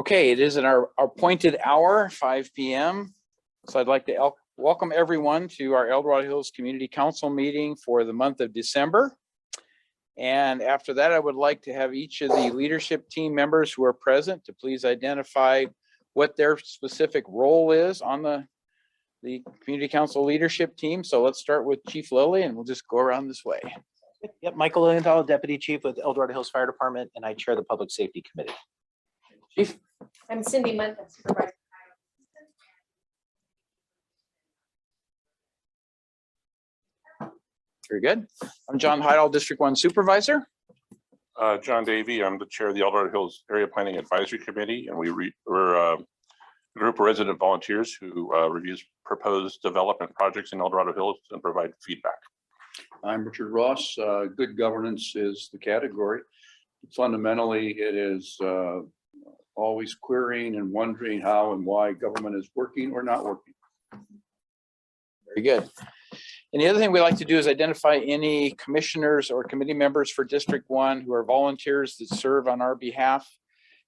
Okay, it is in our appointed hour, 5 p.m. So I'd like to welcome everyone to our El Dorado Hills Community Council meeting for the month of December. And after that, I would like to have each of the leadership team members who are present to please identify what their specific role is on the Community Council leadership team. So let's start with Chief Lilly and we'll just go around this way. Yep, Michael Lilienthal, Deputy Chief with El Dorado Hills Fire Department, and I chair the Public Safety Committee. Chief. I'm Cindy Munt, Supervisor. Very good. I'm John Heidel, District 1 Supervisor. John Davey, I'm the chair of the El Dorado Hills Area Planning Advisory Committee, and we're a group of resident volunteers who reviews proposed development projects in El Dorado Hills and provide feedback. I'm Richard Ross. Good governance is the category. Fundamentally, it is always querying and wondering how and why government is working or not working. Very good. And the other thing we like to do is identify any commissioners or committee members for District 1 who are volunteers that serve on our behalf.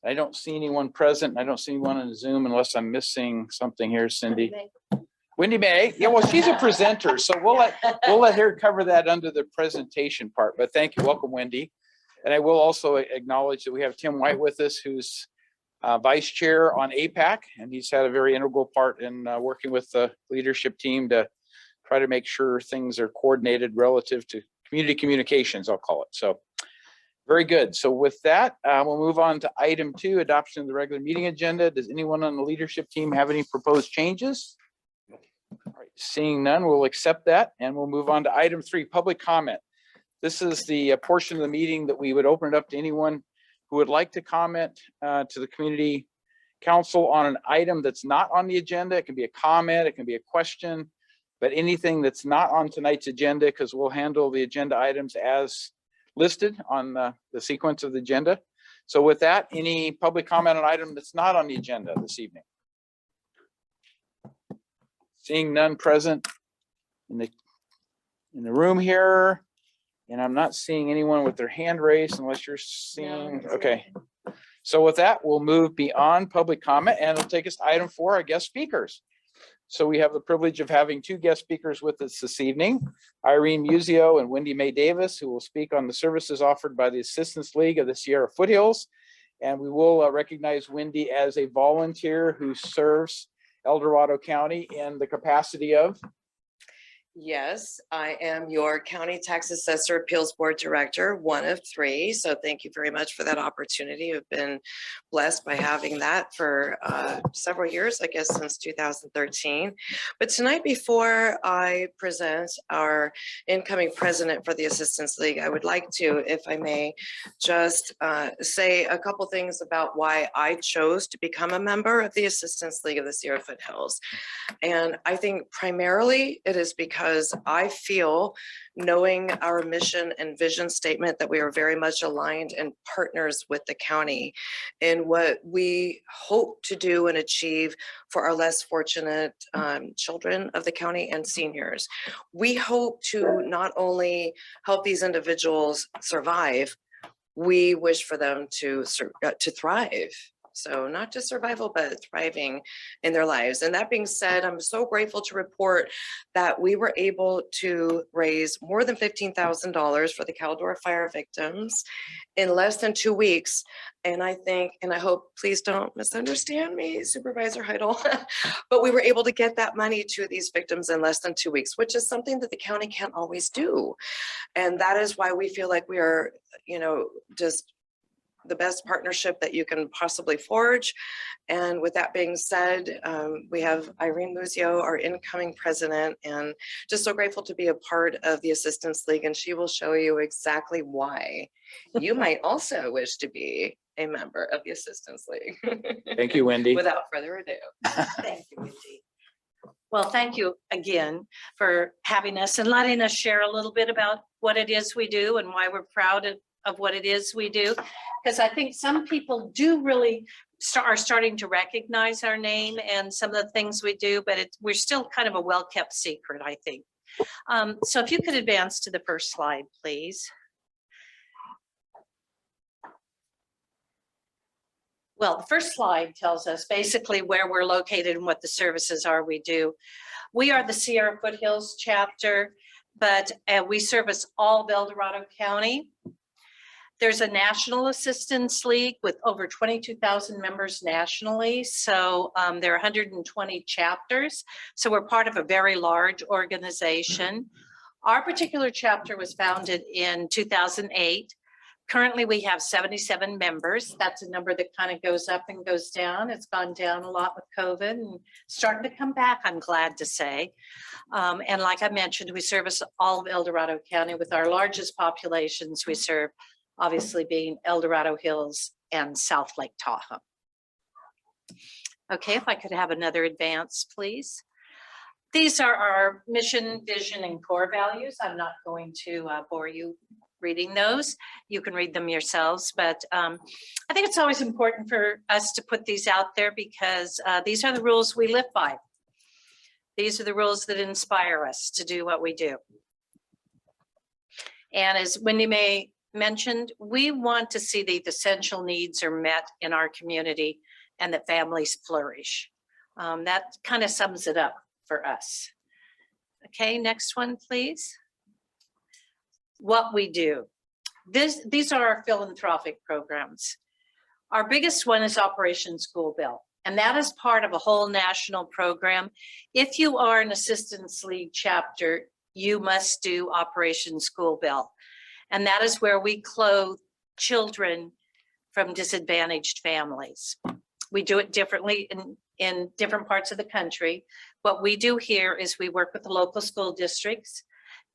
I don't see anyone present. I don't see anyone on Zoom unless I'm missing something here, Cindy. Wendy May. Yeah, well, she's a presenter, so we'll let her cover that under the presentation part. But thank you. Welcome, Wendy. And I will also acknowledge that we have Tim White with us, who's Vice Chair on APAC, and he's had a very integral part in working with the leadership team to try to make sure things are coordinated relative to community communications, I'll call it. So very good. So with that, we'll move on to item 2, adoption of the regular meeting agenda. Does anyone on the leadership team have any proposed changes? All right, seeing none, we'll accept that and we'll move on to item 3, public comment. This is the portion of the meeting that we would open it up to anyone who would like to comment to the community council on an item that's not on the agenda. It can be a comment, it can be a question, but anything that's not on tonight's agenda, because we'll handle the agenda items as listed on the sequence of the agenda. So with that, any public comment on an item that's not on the agenda this evening? Seeing none present in the room here, and I'm not seeing anyone with their hand raised unless you're seeing, okay. So with that, we'll move beyond public comment and it'll take us to item 4, our guest speakers. So we have the privilege of having 2 guest speakers with us this evening, Irene Muzio and Wendy Mae Davis, who will speak on the services offered by the Assistance League of the Sierra Foothills. And we will recognize Wendy as a volunteer who serves El Dorado County in the capacity of? Yes, I am your County Tax Assessor Appeals Board Director, 1 of 3. So thank you very much for that opportunity. I've been blessed by having that for several years, I guess since 2013. But tonight, before I present our incoming president for the Assistance League, I would like to, if I may, just say a couple things about why I chose to become a member of the Assistance League of the Sierra Foothills. And I think primarily it is because I feel, knowing our mission and vision statement, that we are very much aligned and partners with the county in what we hope to do and achieve for our less fortunate children of the county and seniors. We hope to not only help these individuals survive, we wish for them to thrive. So not just survival, but thriving in their lives. And that being said, I'm so grateful to report that we were able to raise more than $15,000 for the Caldor fire victims in less than 2 weeks. And I think, and I hope, please don't misunderstand me, Supervisor Heidel, but we were able to get that money to these victims in less than 2 weeks, which is something that the county can't always do. And that is why we feel like we are, just the best partnership that you can possibly forge. And with that being said, we have Irene Muzio, our incoming president, and just so grateful to be a part of the Assistance League, and she will show you exactly why you might also wish to be a member of the Assistance League. Thank you, Wendy. Without further ado. Thank you, Wendy. Well, thank you again for having us and letting us share a little bit about what it is we do and why we're proud of what it is we do. Because I think some people do really are starting to recognize our name and some of the things we do, but we're still kind of a well-kept secret, I think. So if you could advance to the first slide, please. well, the first slide tells us basically where we're located and what the services are we do. We are the Sierra Foothills chapter, but we service all of El Dorado County. There's a National Assistance League with over 22,000 members nationally. So there are 120 chapters. So we're part of a very large organization. Our particular chapter was founded in 2008. Currently, we have 77 members. That's a number that kind of goes up and goes down. It's gone down a lot with COVID and starting to come back, I'm glad to say. And like I mentioned, we service all of El Dorado County with our largest populations we serve, obviously being El Dorado Hills and South Lake Tahoe. Okay, if I could have another advance, please. These are our mission, vision, and core values. I'm not going to bore you reading those. You can read them yourselves, but I think it's always important for us to put these out there because these are the rules we live by. These are the rules that inspire us to do what we do. And as Wendy May mentioned, we want to see the essential needs are met in our community and that families flourish. That kind of sums it up for us. Okay, next one, please. What we do. These are our philanthropic programs. Our biggest one is Operation School Bell, and that is part of a whole national program. If you are an Assistance League chapter, you must do Operation School Bell. And that is where we clothe children from disadvantaged families. We do it differently in different parts of the country. What we do here is we work with the local school districts.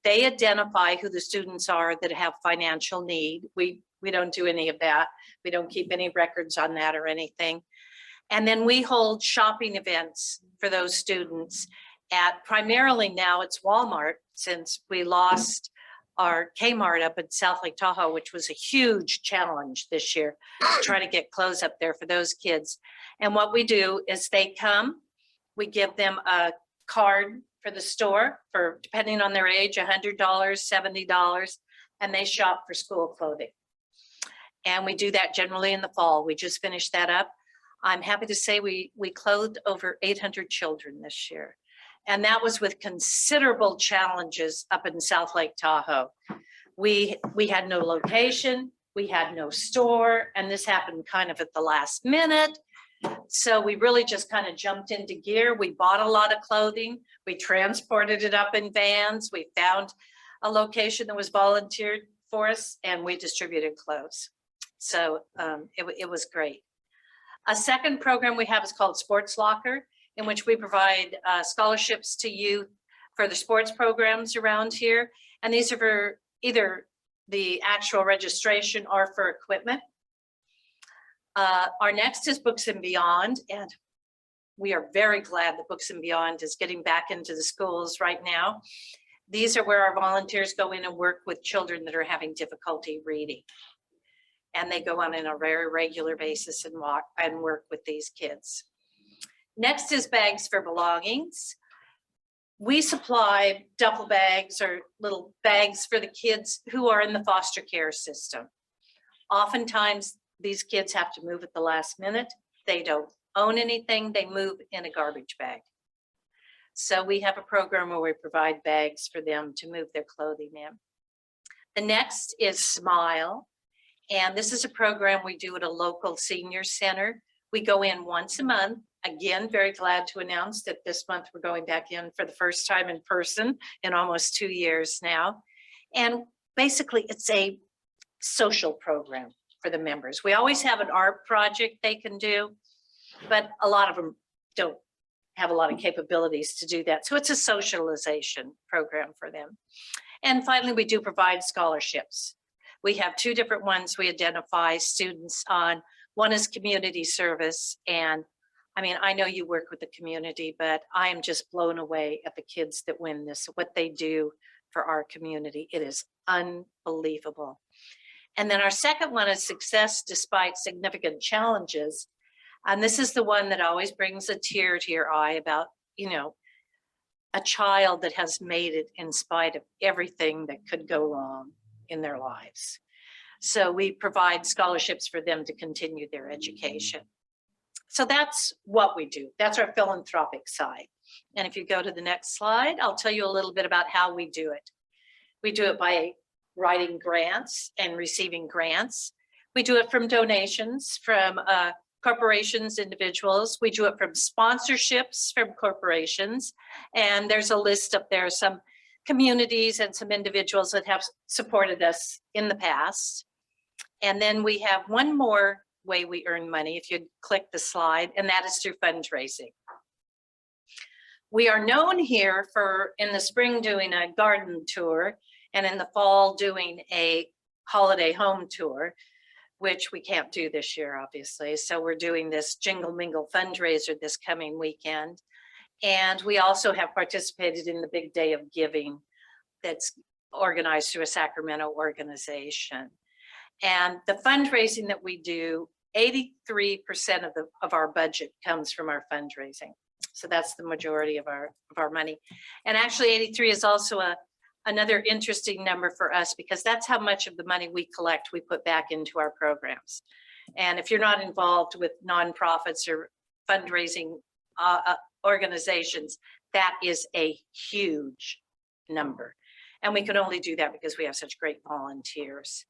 They identify who the students are that have financial need. We don't do any of that. We don't keep any records on that or anything. And then we hold shopping events for those students at primarily now it's Walmart, since we lost our Kmart up in South Lake Tahoe, which was a huge challenge this year to try to get clothes up there for those kids. And what we do is they come, we give them a card for the store for, depending on their age, $100, $70, and they shop for school clothing. And we do that generally in the fall. We just finished that up. I'm happy to say we clothed over 800 children this year. And that was with considerable challenges up in South Lake Tahoe. We had no location, we had no store, and this happened kind of at the last minute. So we really just kind of jumped into gear. We bought a lot of clothing. We transported it up in vans. We found a location that was volunteered for us and we distributed clothes. So it was great. A second program we have is called Sports Locker, in which we provide scholarships to youth for the sports programs around here. And these are for either the actual registration or for equipment. Our next is Books and Beyond, and we are very glad that Books and Beyond is getting back into the schools right now. These are where our volunteers go in and work with children that are having difficulty reading. And they go on a very regular basis and work with these kids. Next is Bags for Belongings. We supply duffel bags or little bags for the kids who are in the foster care system. Oftentimes, these kids have to move at the last minute. They don't own anything. They move in a garbage bag. So we have a program where we provide bags for them to move their clothing in. The next is Smile. And this is a program we do at a local senior center. We go in once a month. Again, very glad to announce that this month we're going back in for the first time in person in almost 2 years now. And basically it's a social program for the members. We always have an art project they can do, but a lot of them don't have a lot of capabilities to do that. So it's a socialization program for them. And finally, we do provide scholarships. We have 2 different ones we identify students on. One is community service. And I mean, I know you work with the community, but I am just blown away at the kids that win this, what they do for our community. It is unbelievable. And then our second one is Success Despite Significant Challenges. And this is the one that always brings a tear to your eye about, you know, a child that has made it in spite of everything that could go wrong in their lives. So we provide scholarships for them to continue their education. So that's what we do. That's our philanthropic side. And if you go to the next slide, I'll tell you a little bit about how we do it. We do it by writing grants and receiving grants. We do it from donations from corporations, individuals. We do it from sponsorships from corporations. And there's a list up there, some communities and some individuals that have supported us in the past. And then we have one more way we earn money, if you click the slide, and that is through fundraising. We are known here for, in the spring, doing a garden tour, and in the fall doing a holiday home tour, which we can't do this year, obviously. So we're doing this Jingle Mingle fundraiser this coming weekend. And we also have participated in the Big Day of Giving that's organized through a Sacramento organization. And the fundraising that we do, 83% of our budget comes from our fundraising. So that's the majority of our money. And actually 83 is also another interesting number for us, because that's how much of the money we collect, we put back into our programs. And if you're not involved with nonprofits or fundraising organizations, that is a huge number. And we can only do that because we have such great volunteers.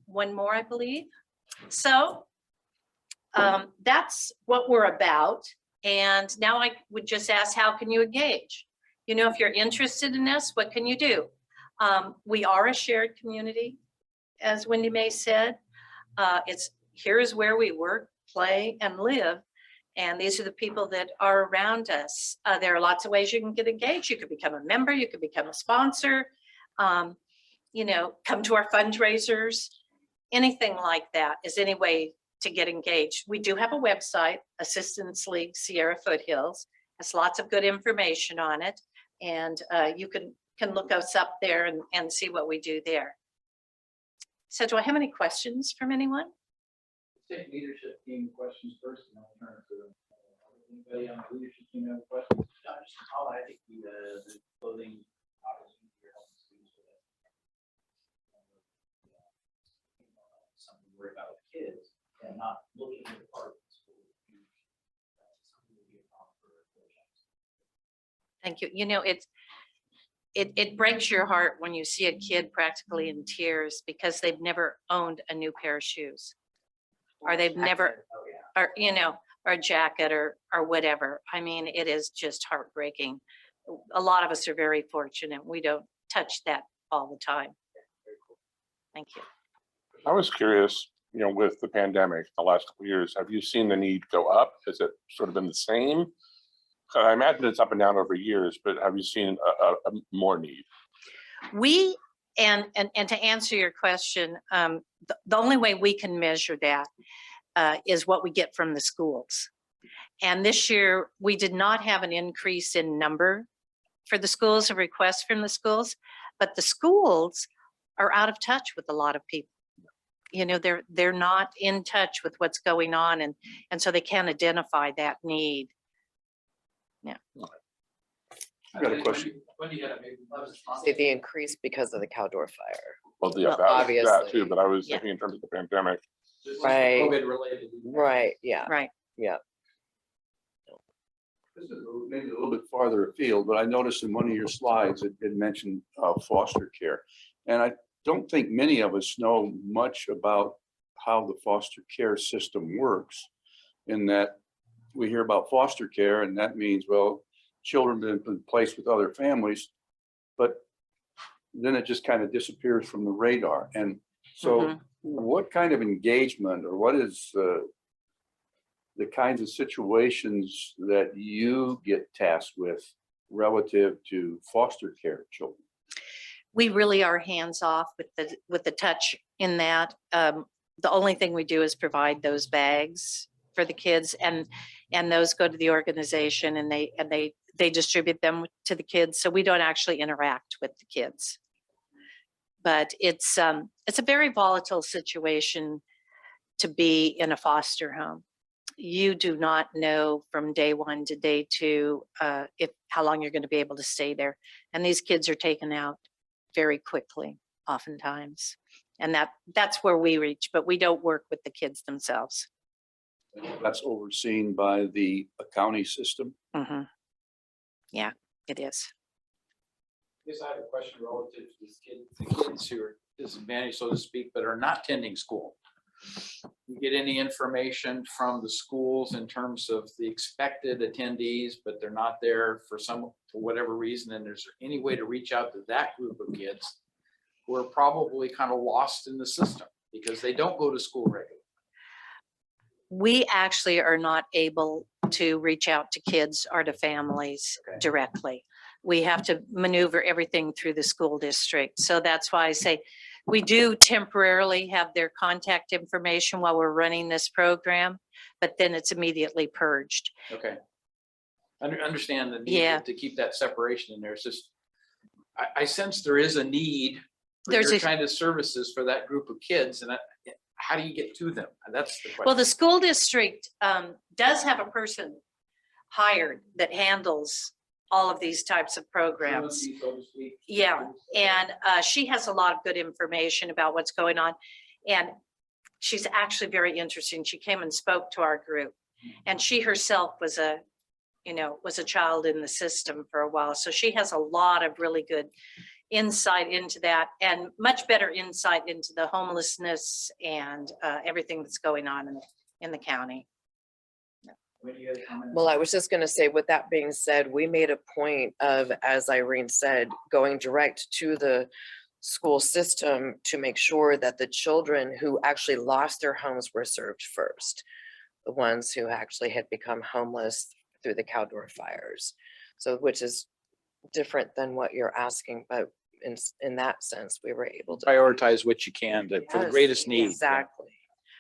One more, I believe. So that's what we're about. And now I would just ask, how can you engage? You know, if you're interested in this, what can you do? We are a shared community, as Wendy May said. Here's where we work, play, and live. And these are the people that are around us. There are lots of ways you can get engaged. You could become a member, you could become a sponsor, you know, come to our fundraisers. Anything like that is any way to get engaged. We do have a website, Assistance League Sierra Foothills. Has lots of good information on it. And you can look us up there and see what we do there. So do I have any questions from anyone? Take leadership team questions first, and I'll turn it to them. Anybody on the leadership team have questions? I think the clothing opportunity here helps students with it. Something to worry about with kids and not looking at the part of the school. Something to be a problem for projects. Thank you. You know, it breaks your heart when you see a kid practically in tears because they've never owned a new pair of shoes, or they've never, Oh, yeah. or, you know, or a jacket or whatever. I mean, it is just heartbreaking. A lot of us are very fortunate. We don't touch that all the time. Thank you. I was curious, you know, with the pandemic, the last couple of years, have you seen the need go up? Has it sort of been the same? I imagine it's up and down over years, but have you seen a more need? We, and to answer your question, the only way we can measure that is what we get from the schools. And this year, we did not have an increase in number for the schools, a request from the schools, but the schools are out of touch with a lot of people. You know, they're not in touch with what's going on, and so they can't identify that need. Yeah. I've got a question. When do you get maybe? Say the increase because of the Caldor fire. Well, yeah, Well, that obviously. too, but I was Yeah. thinking in terms of the pandemic. Right. COVID related. Right, yeah, Right. yeah. This is maybe a little bit farther afield, but I noticed in one of your slides, it mentioned foster care. And I don't think many of us know much about how the foster care system works, in that we hear about foster care and that means, well, children have been placed with other families, but then it just kind of disappears from the radar. And so what kind of engagement, or what is the kinds of situations that you get tasked with relative to foster care children? We really are hands off with the touch in that. The only thing we do is provide those bags for the kids, and those go to the organization, and they distribute them to the kids. So we don't actually interact with the kids. But it's a very volatile situation to be in a foster home. You do not know from day one to day two how long you're going to be able to stay there. And these kids are taken out very quickly, oftentimes. And that's where we reach, but we don't work with the kids themselves. That's overseen by the county system. Mhm. Yeah, it is. Yes, I have a question relative to these kids, the kids who are disadvantaged, so to speak, but are not attending school. You get any information from the schools in terms of the expected attendees, but they're not there for whatever reason, and there's any way to reach out to that group of kids who are probably kind of lost in the system because they don't go to school regularly? We actually are not able to reach out to kids or to families Okay. directly. We have to maneuver everything through the school district. So that's why I say we do temporarily have their contact information while we're running this program, but then it's immediately purged. Okay. Understand the need Yeah. to keep that separation in there. It's just, I sense there is a need for There's your a- kind of services for that group of kids, and how do you get to them? That's the question. Well, the school district does have a person hired that handles all of these types of programs. So to speak. Yeah, and she has a lot of good information about what's going on. And she's actually very interesting. She came and spoke to our group. And she herself was a child in the system for a while. So she has a lot of really good insight into that and much better insight into the homelessness and everything that's going on in the county. What do you have comments? Well, I was just gonna say, with that being said, we made a point of, as Irene said, going direct to the school system to make sure that the children who actually lost their homes were served first. The ones who actually had become homeless through the Caldor fires. So, which is different than what you're asking, but in that sense, we were able to. Prioritize what you can for the Yes, greatest need. Exactly.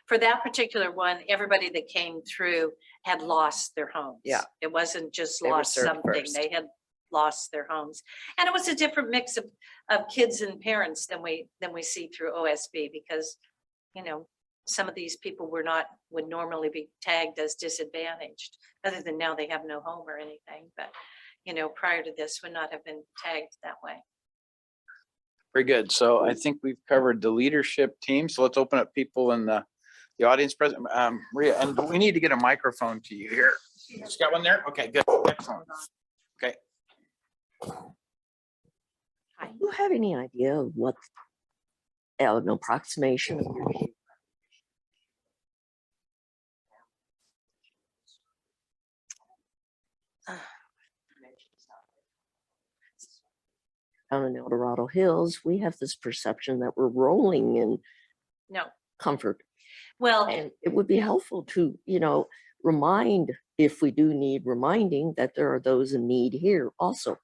For that particular one, everybody that came through had lost their homes. Yeah. It wasn't just They were lost served something, first. they had lost their homes. And it was a different mix of kids and parents than we see through OSB because, some of these people would normally be tagged as disadvantaged, other than now they have no home or anything, but, prior to this would not have been tagged that way. Very good. So I think we've covered the leadership team. So let's open up people in the audience present. Maria, and we need to get a microphone to you here. Just got one there? Okay, good. Excellent. Okay. Do you have any idea of what an approximation of your down in El Dorado Hills? We have this perception that we're rolling in No, comfort, well, and it would be helpful to, remind, if we do need reminding, that there are those in need here also.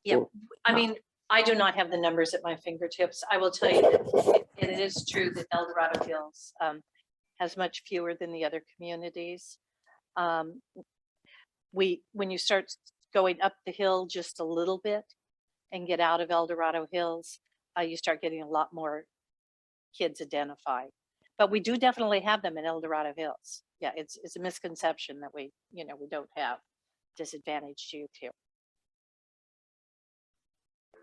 yeah, Or I not. mean, I do not have the numbers at my fingertips. I will tell you that it is true that El Dorado Hills has much fewer than the other communities. When you start going up the hill just a little bit and get out of El Dorado Hills, you start getting a lot more kids identified. But we do definitely have them in El Dorado Hills. Yeah, it's a misconception that we don't have disadvantaged youth here.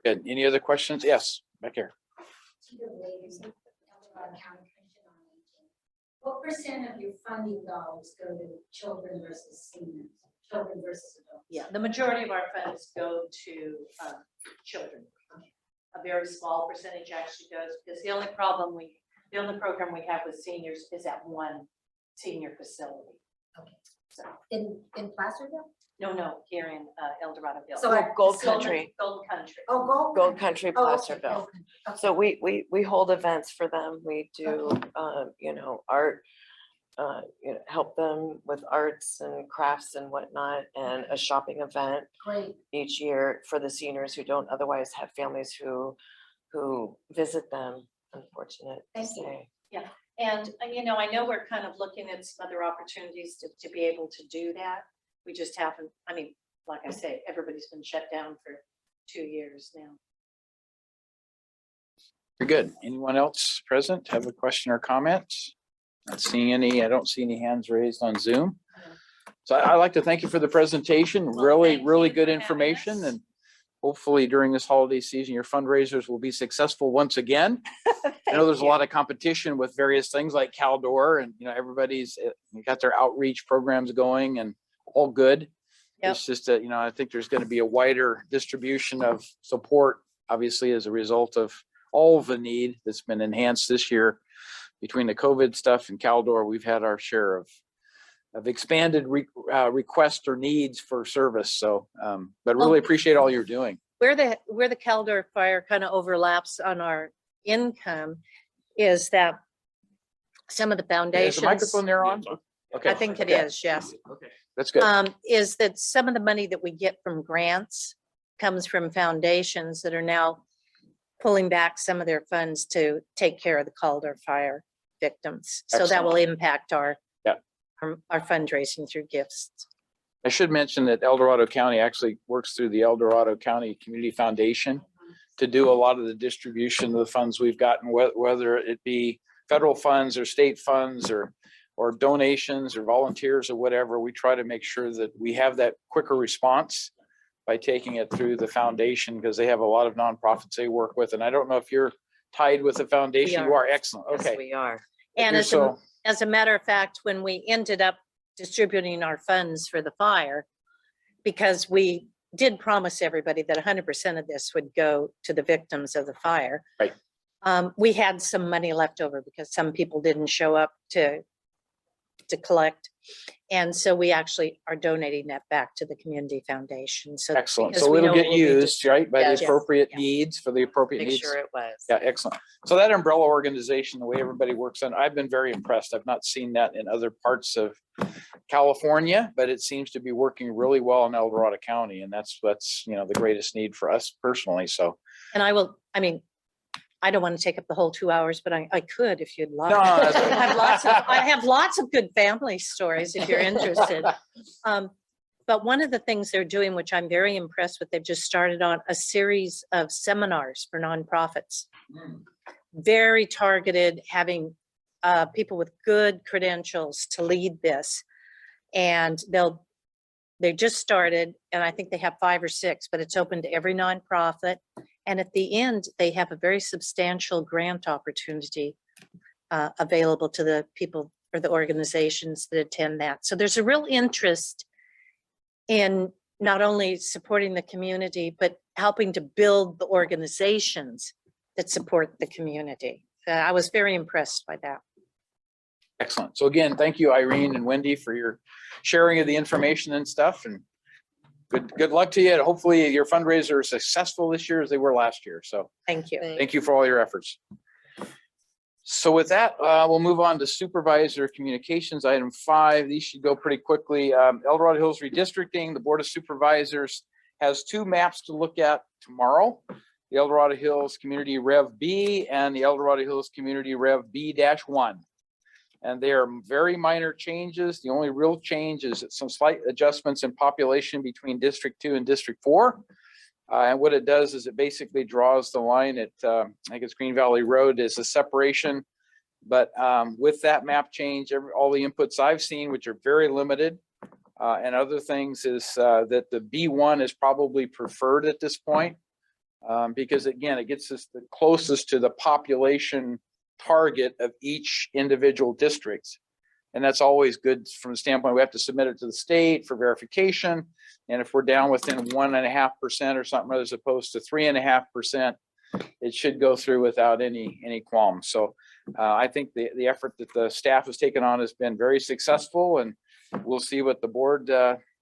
Good. Any other questions? Yes, back here. To the ladies of Colorado County Commission on Aging, what percent of your funding dollars go to children versus seniors, children versus adults? Yeah, the majority of our funds go to children. A very small percentage actually goes, because the only program we have with seniors is at one senior facility. Okay. So, In Placerville? no, here in El Dorado Hills. So our Gold facility- Country. Gold Country. Oh, Gold. Gold Country, Oh, okay, Placerville. Gold Country, okay. So we hold events for them. We do, art, help them with arts and crafts and whatnot, and a shopping event Great. each year for the seniors who don't otherwise have families who visit them, unfortunate to Thank you. say. And, I know we're kind of looking at some other opportunities to be able to do that. We just haven't, like I say, everybody's been shut down for 2 years now. Very good. Anyone else present have a question or comment? Not seeing any. I don't see any hands raised on Zoom. So I'd like to thank you for the presentation. Well, Really, thank really you good for having information us. and hopefully during this holiday season, your fundraisers will be successful once again. I know there's a lot of competition with various things like Caldor, and everybody's got their outreach programs going and all good. Yep. It's just that, I think there's going to be a wider distribution of support, obviously, as a result of all of the need that's been enhanced this year between the COVID stuff and Caldor. We've had our share of expanded requests or needs for service. So, but really appreciate all you're doing. Where the Caldor fire kind of overlaps on our income is that some of the Is the foundations, microphone there on? Okay. I think it is, yes. Okay. That's good. Is that some of the money that we get from grants comes from foundations that are now pulling back some of their funds to take care of the Caldor fire victims. So that will impact our fundraising through gifts. I should mention that El Dorado County actually works through the El Dorado County Community Foundation to do a lot of the distribution of the funds we've gotten, whether it be federal funds or state funds or donations or volunteers or whatever. We try to make sure that we have that quicker response by taking it through the foundation, because they have a lot of nonprofits they work with. And I don't know if you're tied with the foundation. You are. Excellent. Yes, Okay. we are. And So as a matter of fact, when we ended up distributing our funds for the fire, because we did promise everybody that 100% of this would go to the victims of the fire. Right. We had some money left over because some people didn't show up to collect. And so we actually are donating that back to the community foundation. So excellent. because So we it'll know get it will be used, right, by Yes. the appropriate Yeah. needs for the appropriate Make needs. sure it was. Yeah, excellent. So that umbrella organization, the way everybody works on, I've been very impressed. I've not seen that in other parts of California, but it seems to be working really well in El Dorado County. And that's the greatest need for us personally. So And I don't want to take up the whole 2 hours, but I could if you'd like. No, that's I right. have lots of good family stories if you're interested. But one of the things they're doing, which I'm very impressed with, they've just started on a series of seminars for nonprofits. Very targeted, having people with good credentials to lead this. And they just started, and I think they have 5 or 6, but it's open to every nonprofit. And at the end, they have a very substantial grant opportunity available to the people or the organizations that attend that. So there's a real interest in not only supporting the community, but helping to build the organizations that support the community. I was very impressed by that. excellent. So again, thank you, Irene and Wendy, for your sharing of the information and stuff, and good luck to you. And hopefully your fundraiser is successful this year as they were last year. So Thank you. thank you for all your efforts. So with that, we'll move on to supervisor communications, item 5. These should go pretty quickly. El Dorado Hills redistricting. The Board of Supervisors has 2 maps to look at tomorrow. The El Dorado Hills Community Rev B and the El Dorado Hills Community Rev B-1. And they are very minor changes. The only real change is some slight adjustments in population between District 2 and District 4. And what it does is it basically draws the line at, I think it's Green Valley Road is a separation. But with that map change, all the inputs I've seen, which are very limited, and other things is that the B1 is probably preferred at this point. Because again, it gets us the closest to the population target of each individual district. And that's always good from the standpoint, we have to submit it to the state for verification. And if we're down within 1.5% or something, as opposed to 3.5%, it should go through without any qualms. So I think the effort that the staff has taken on has been very successful, and we'll see what the board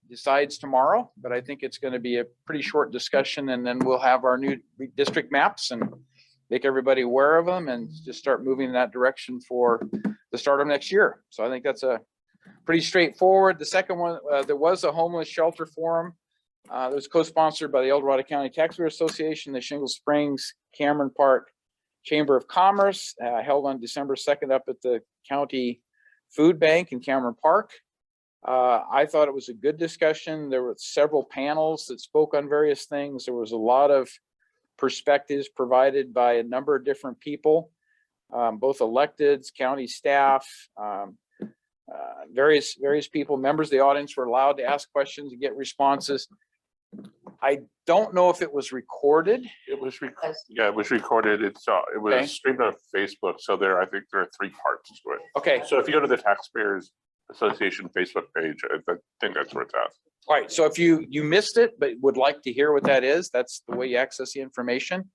decides tomorrow. But I think it's going to be a pretty short discussion, and then we'll have our new district maps and make everybody aware of them and just start moving in that direction for the start of next year. So I think that's a pretty straightforward. The second one, there was a homeless shelter forum. It was co-sponsored by the El Dorado County Taxpayer Association, the Shingle Springs, Cameron Park Chamber of Commerce, held on December 2nd up at the County Food Bank in Cameron Park. I thought it was a good discussion. There were several panels that spoke on various things. There was a lot of perspectives provided by a number of different people, both electeds, county staff, various people, members of the audience were allowed to ask questions and get responses. I don't know if it was recorded. It was, yeah, it was recorded. It Okay. was streamed on Facebook. So I think there are 3 parts to it. Okay, So if you go to the Taxpayers Association Facebook page, I think that's where it's at. all right. So if you missed it, but would like to hear what that is, that's the way you access the information.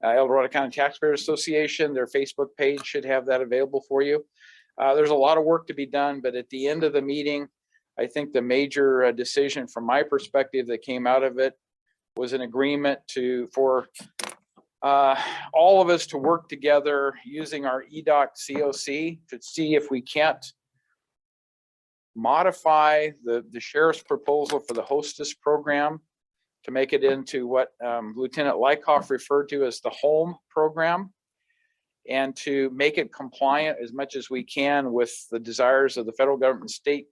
El Dorado County Taxpayers Association, their Facebook page should have that available for you. There's a lot of work to be done, but at the end of the meeting, I think the major decision from my perspective that came out of it was an agreement for all of us to work together using our EDOC COC to see if we can't modify the sheriff's proposal for the hostess program to make it into what Lieutenant Lykoff referred to as the home program, and to make it compliant as much as we can with the desires of the federal government and state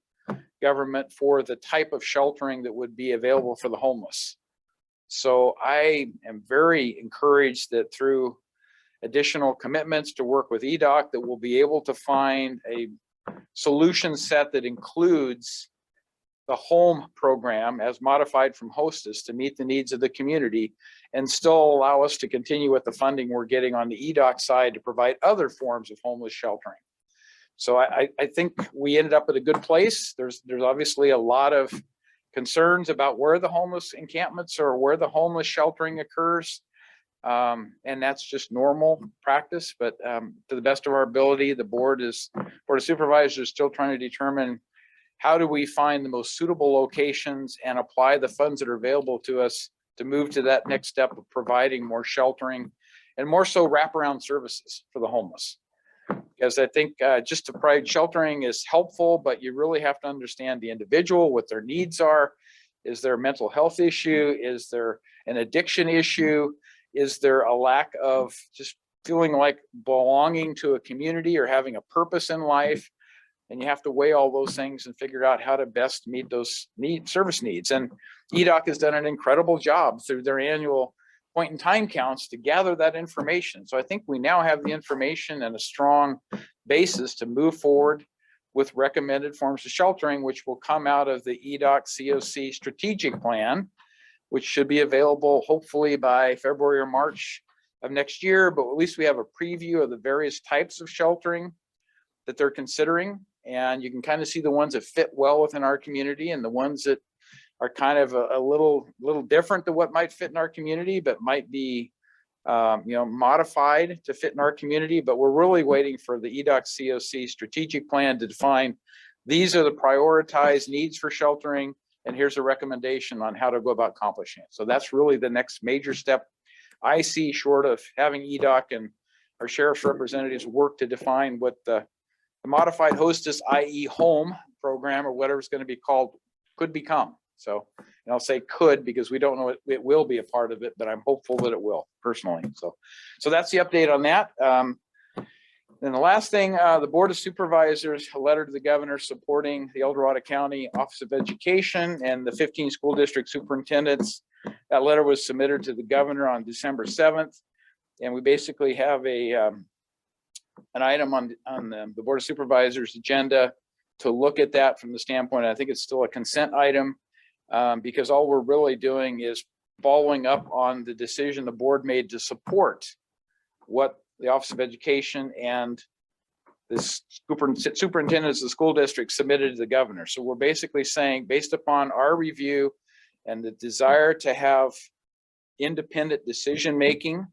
government for the type of sheltering that would be available for the homeless. So I am very encouraged that through additional commitments to work with EDOC that we'll be able to find a solution set that includes the home program as modified from hostess to meet the needs of the community and still allow us to continue with the funding we're getting on the EDOC side to provide other forms of homeless sheltering. So I think we ended up at a good place. There's obviously a lot of concerns about where the homeless encampments or where the homeless sheltering occurs. And that's just normal practice, but to the best of our ability, the Board of Supervisors is still trying to determine how do we find the most suitable locations and apply the funds that are available to us to move to that next step of providing more sheltering and more so wraparound services for the homeless. Because I think just to provide sheltering is helpful, but you really have to understand the individual, what their needs are. Is there a mental health issue? Is there an addiction issue? Is there a lack of just feeling like belonging to a community or having a purpose in life? And you have to weigh all those things and figure out how to best meet those service needs. And EDOC has done an incredible job through their annual point in time counts to gather that information. So I think we now have the information and a strong basis to move forward with recommended forms of sheltering, which will come out of the EDOC COC strategic plan, which should be available hopefully by February or March of next year. But at least we have a preview of the various types of sheltering that they're considering. And you can kind of see the ones that fit well within our community and the ones that are kind of a little different than what might fit in our community, but might be modified to fit in our community. But we're really waiting for the EDOC COC strategic plan to define these are the prioritized needs for sheltering, and here's a recommendation on how to go about accomplishing it. So that's really the next major step I see, short of having EDOC and our sheriff's representatives work to define what the modified hostess, i.e. home program or whatever it's going to be called, could become. So, and I'll say could because we don't know it will be a part of it, but I'm hopeful that it will personally. So that's the update on that. Then the last thing, the Board of Supervisors, a letter to the governor supporting the El Dorado County Office of Education and the 15 school district superintendents. That letter was submitted to the governor on December 7th. And we basically have an item on the Board of Supervisors agenda to look at that from the standpoint, I think it's still a consent item, because all we're really doing is following up on the decision the board made to support what the Office of Education and the superintendents of the school district submitted to the governor. So we're basically saying, based upon our review and the desire to have independent decision-making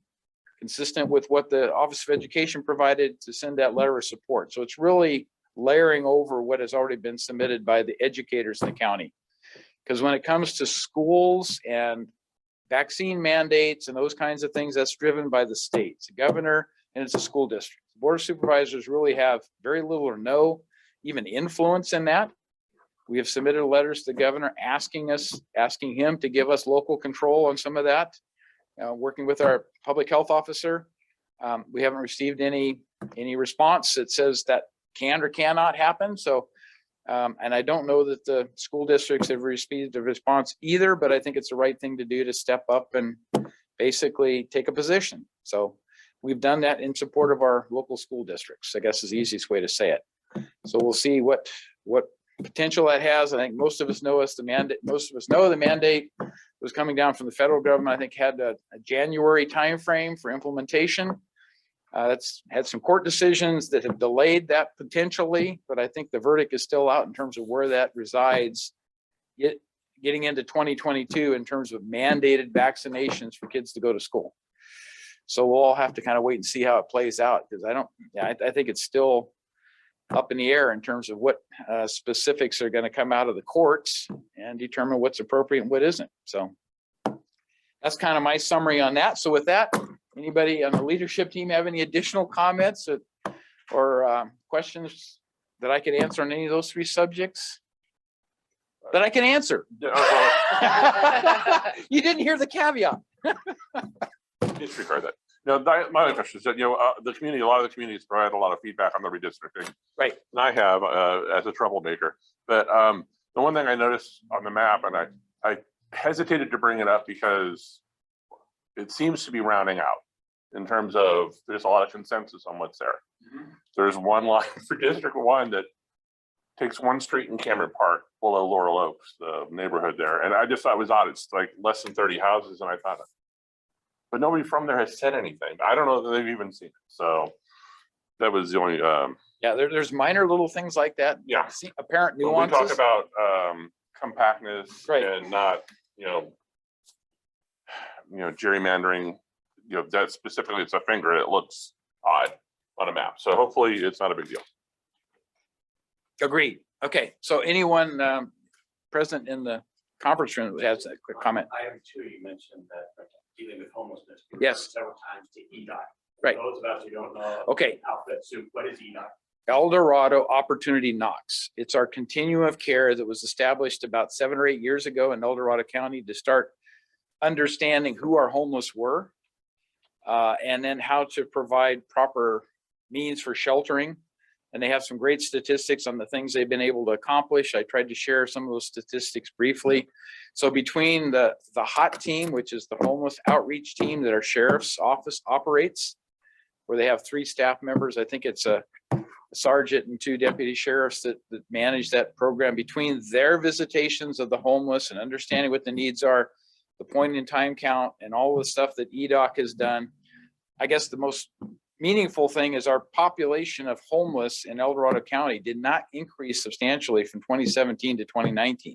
consistent with what the Office of Education provided, to send that letter of support. So it's really layering over what has already been submitted by the educators in the county. Because when it comes to schools and vaccine mandates and those kinds of things, that's driven by the states, the governor, and it's a school district. The Board of Supervisors really have very little or no even influence in that. We have submitted letters to the governor asking him to give us local control on some of that. Working with our public health officer, we haven't received any response that says that can or cannot happen. So, and I don't know that the school districts have received a response either, but I think it's the right thing to do to step up and basically take a position. So we've done that in support of our local school districts, I guess is the easiest way to say it. So we'll see what potential that has. I think most of us know the mandate. was coming down from the federal government, I think had a January timeframe for implementation. That's had some court decisions that have delayed that potentially, but I think the verdict is still out in terms of where that resides. Getting into 2022 in terms of mandated vaccinations for kids to go to school. So we'll all have to kind of wait and see how it plays out, because I think it's still up in the air in terms of what specifics are going to come out of the courts and determine what's appropriate and what isn't. So that's kind of my summary on that. So with that, anybody on the leadership team have any additional comments or questions that I could answer on any of those three subjects that I can answer? You didn't hear the caveat. Disregard that. No, my other question is that, the community, a lot of the communities provide a lot of feedback on the redistricting. Right. And I have, as a troublemaker, but the one thing I noticed on the map, and I hesitated to bring it up because it seems to be rounding out in terms of there's a lot of consensus on what's there. There's one line for District 1 that takes one street in Cameron Park below Laurel Oaks, the neighborhood there. And I just thought it was odd. It's like less than 30 houses. And I thought, but nobody from there has said anything. I don't know that they've even seen it. So that was the only, Yeah, there's minor little things like that. Yeah. See apparent when we nuances. talk about compactness Right. and not, gerrymandering, that specifically it's a finger, it looks odd on a map. So hopefully it's not a big deal. Agreed. Okay, so anyone present in the conference room that has a quick comment? Item 2, you mentioned that dealing with homelessness. Yes. Several times to EDOC. Right. For those of us who don't know. Okay. Alphabet soup, what is EDOC? El Dorado Opportunity Knocks. It's our continuum of care that was established about 7 or 8 years ago in El Dorado County to start understanding who our homeless were, and then how to provide proper means for sheltering. And they have some great statistics on the things they've been able to accomplish. I tried to share some of those statistics briefly. So between the HOT team, which is the homeless outreach team that our sheriff's office operates, where they have 3 staff members, I think it's a sergeant and 2 deputy sheriffs that manage that program. Between their visitations of the homeless and understanding what the needs are, the point in time count, and all the stuff that EDOC has done, I guess the most meaningful thing is our population of homeless in El Dorado County did not increase substantially from 2017 to 2019.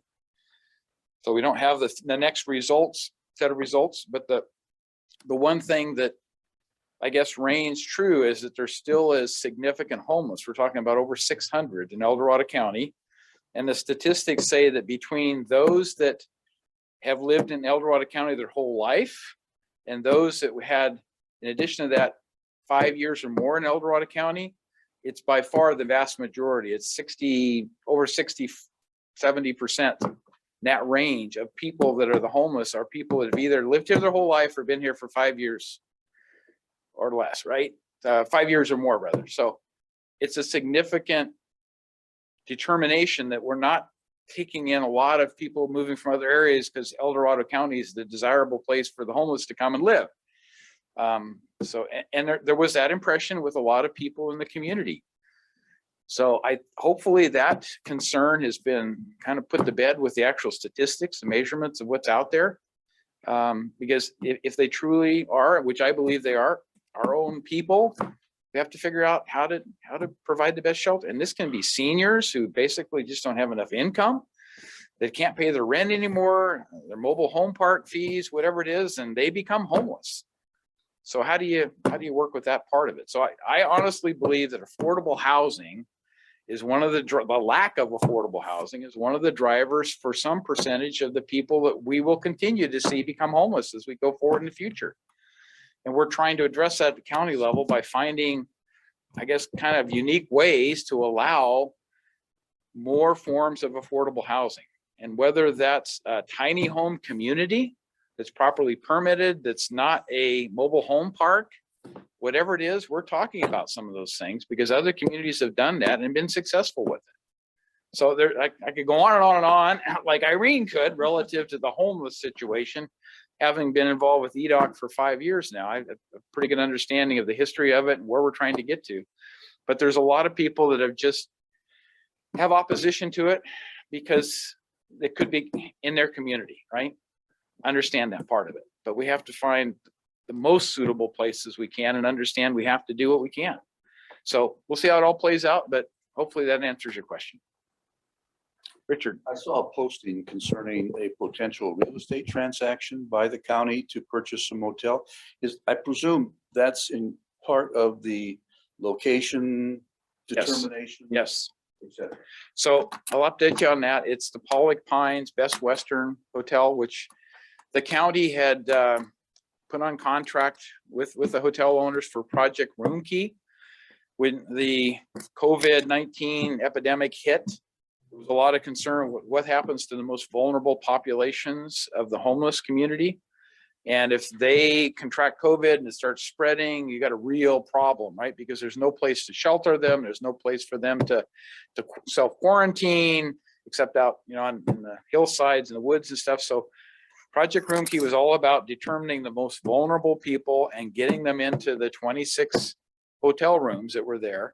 So we don't have the next set of results, but the one thing that I guess reigns true is that there still is significant homeless. We're talking about over 600 in El Dorado County. And the statistics say that between those that have lived in El Dorado County their whole life and those that had, in addition to that, 5 years or more in El Dorado County, it's by far the vast majority. It's over 60, 70% in that range of people that are the homeless are people that have either lived here their whole life or been here for 5 years or less, right? 5 years or more rather. So it's a significant determination that we're not taking in a lot of people moving from other areas because El Dorado County is the desirable place for the homeless to come and live. So there was that impression with a lot of people in the community. So hopefully that concern has been kind of put to bed with the actual statistics and measurements of what's out there. Because if they truly are, which I believe they are, our own people, we have to figure out how to provide the best shelter. And this can be seniors who basically just don't have enough income. They can't pay their rent anymore, their mobile home park fees, whatever it is, and they become homeless. So how do you work with that part of it? So I honestly believe that affordable housing is one of the lack of affordable housing is one of the drivers for some percentage of the people that we will continue to see become homeless as we go forward in the future. And we're trying to address that at the county level by finding, I guess, kind of unique ways to allow more forms of affordable housing. And whether that's a tiny home community that's properly permitted, that's not a mobile home park, whatever it is, we're talking about some of those things because other communities have done that and been successful with it. So I could go on and on and on, like Irene could, relative to the homeless situation. Having been involved with EDOC for 5 years now, I have a pretty good understanding of the history of it and where we're trying to get to. But there's a lot of people that have opposition to it because it could be in their community, right? understand that part of it, but we have to find the most suitable places we can and understand we have to do what we can. So we'll see how it all plays out, but hopefully that answers your question. Richard. I saw a posting concerning a potential real estate transaction by the county to purchase a motel. I presume that's in part of the location Yes. determination? Yes. et cetera. So I'll update you on that. It's the Pollock Pines Best Western Hotel, which the county had put on contract with the hotel owners for Project Room Key. When the COVID-19 epidemic hit, there was a lot of concern with what happens to the most vulnerable populations of the homeless community. And if they contract COVID and it starts spreading, you got a real problem, right? Because there's no place to shelter them. There's no place for them to self-quarantine, except out, on the hillsides and the woods and stuff. So Project Room Key was all about determining the most vulnerable people and getting them into the 26 hotel rooms that were there,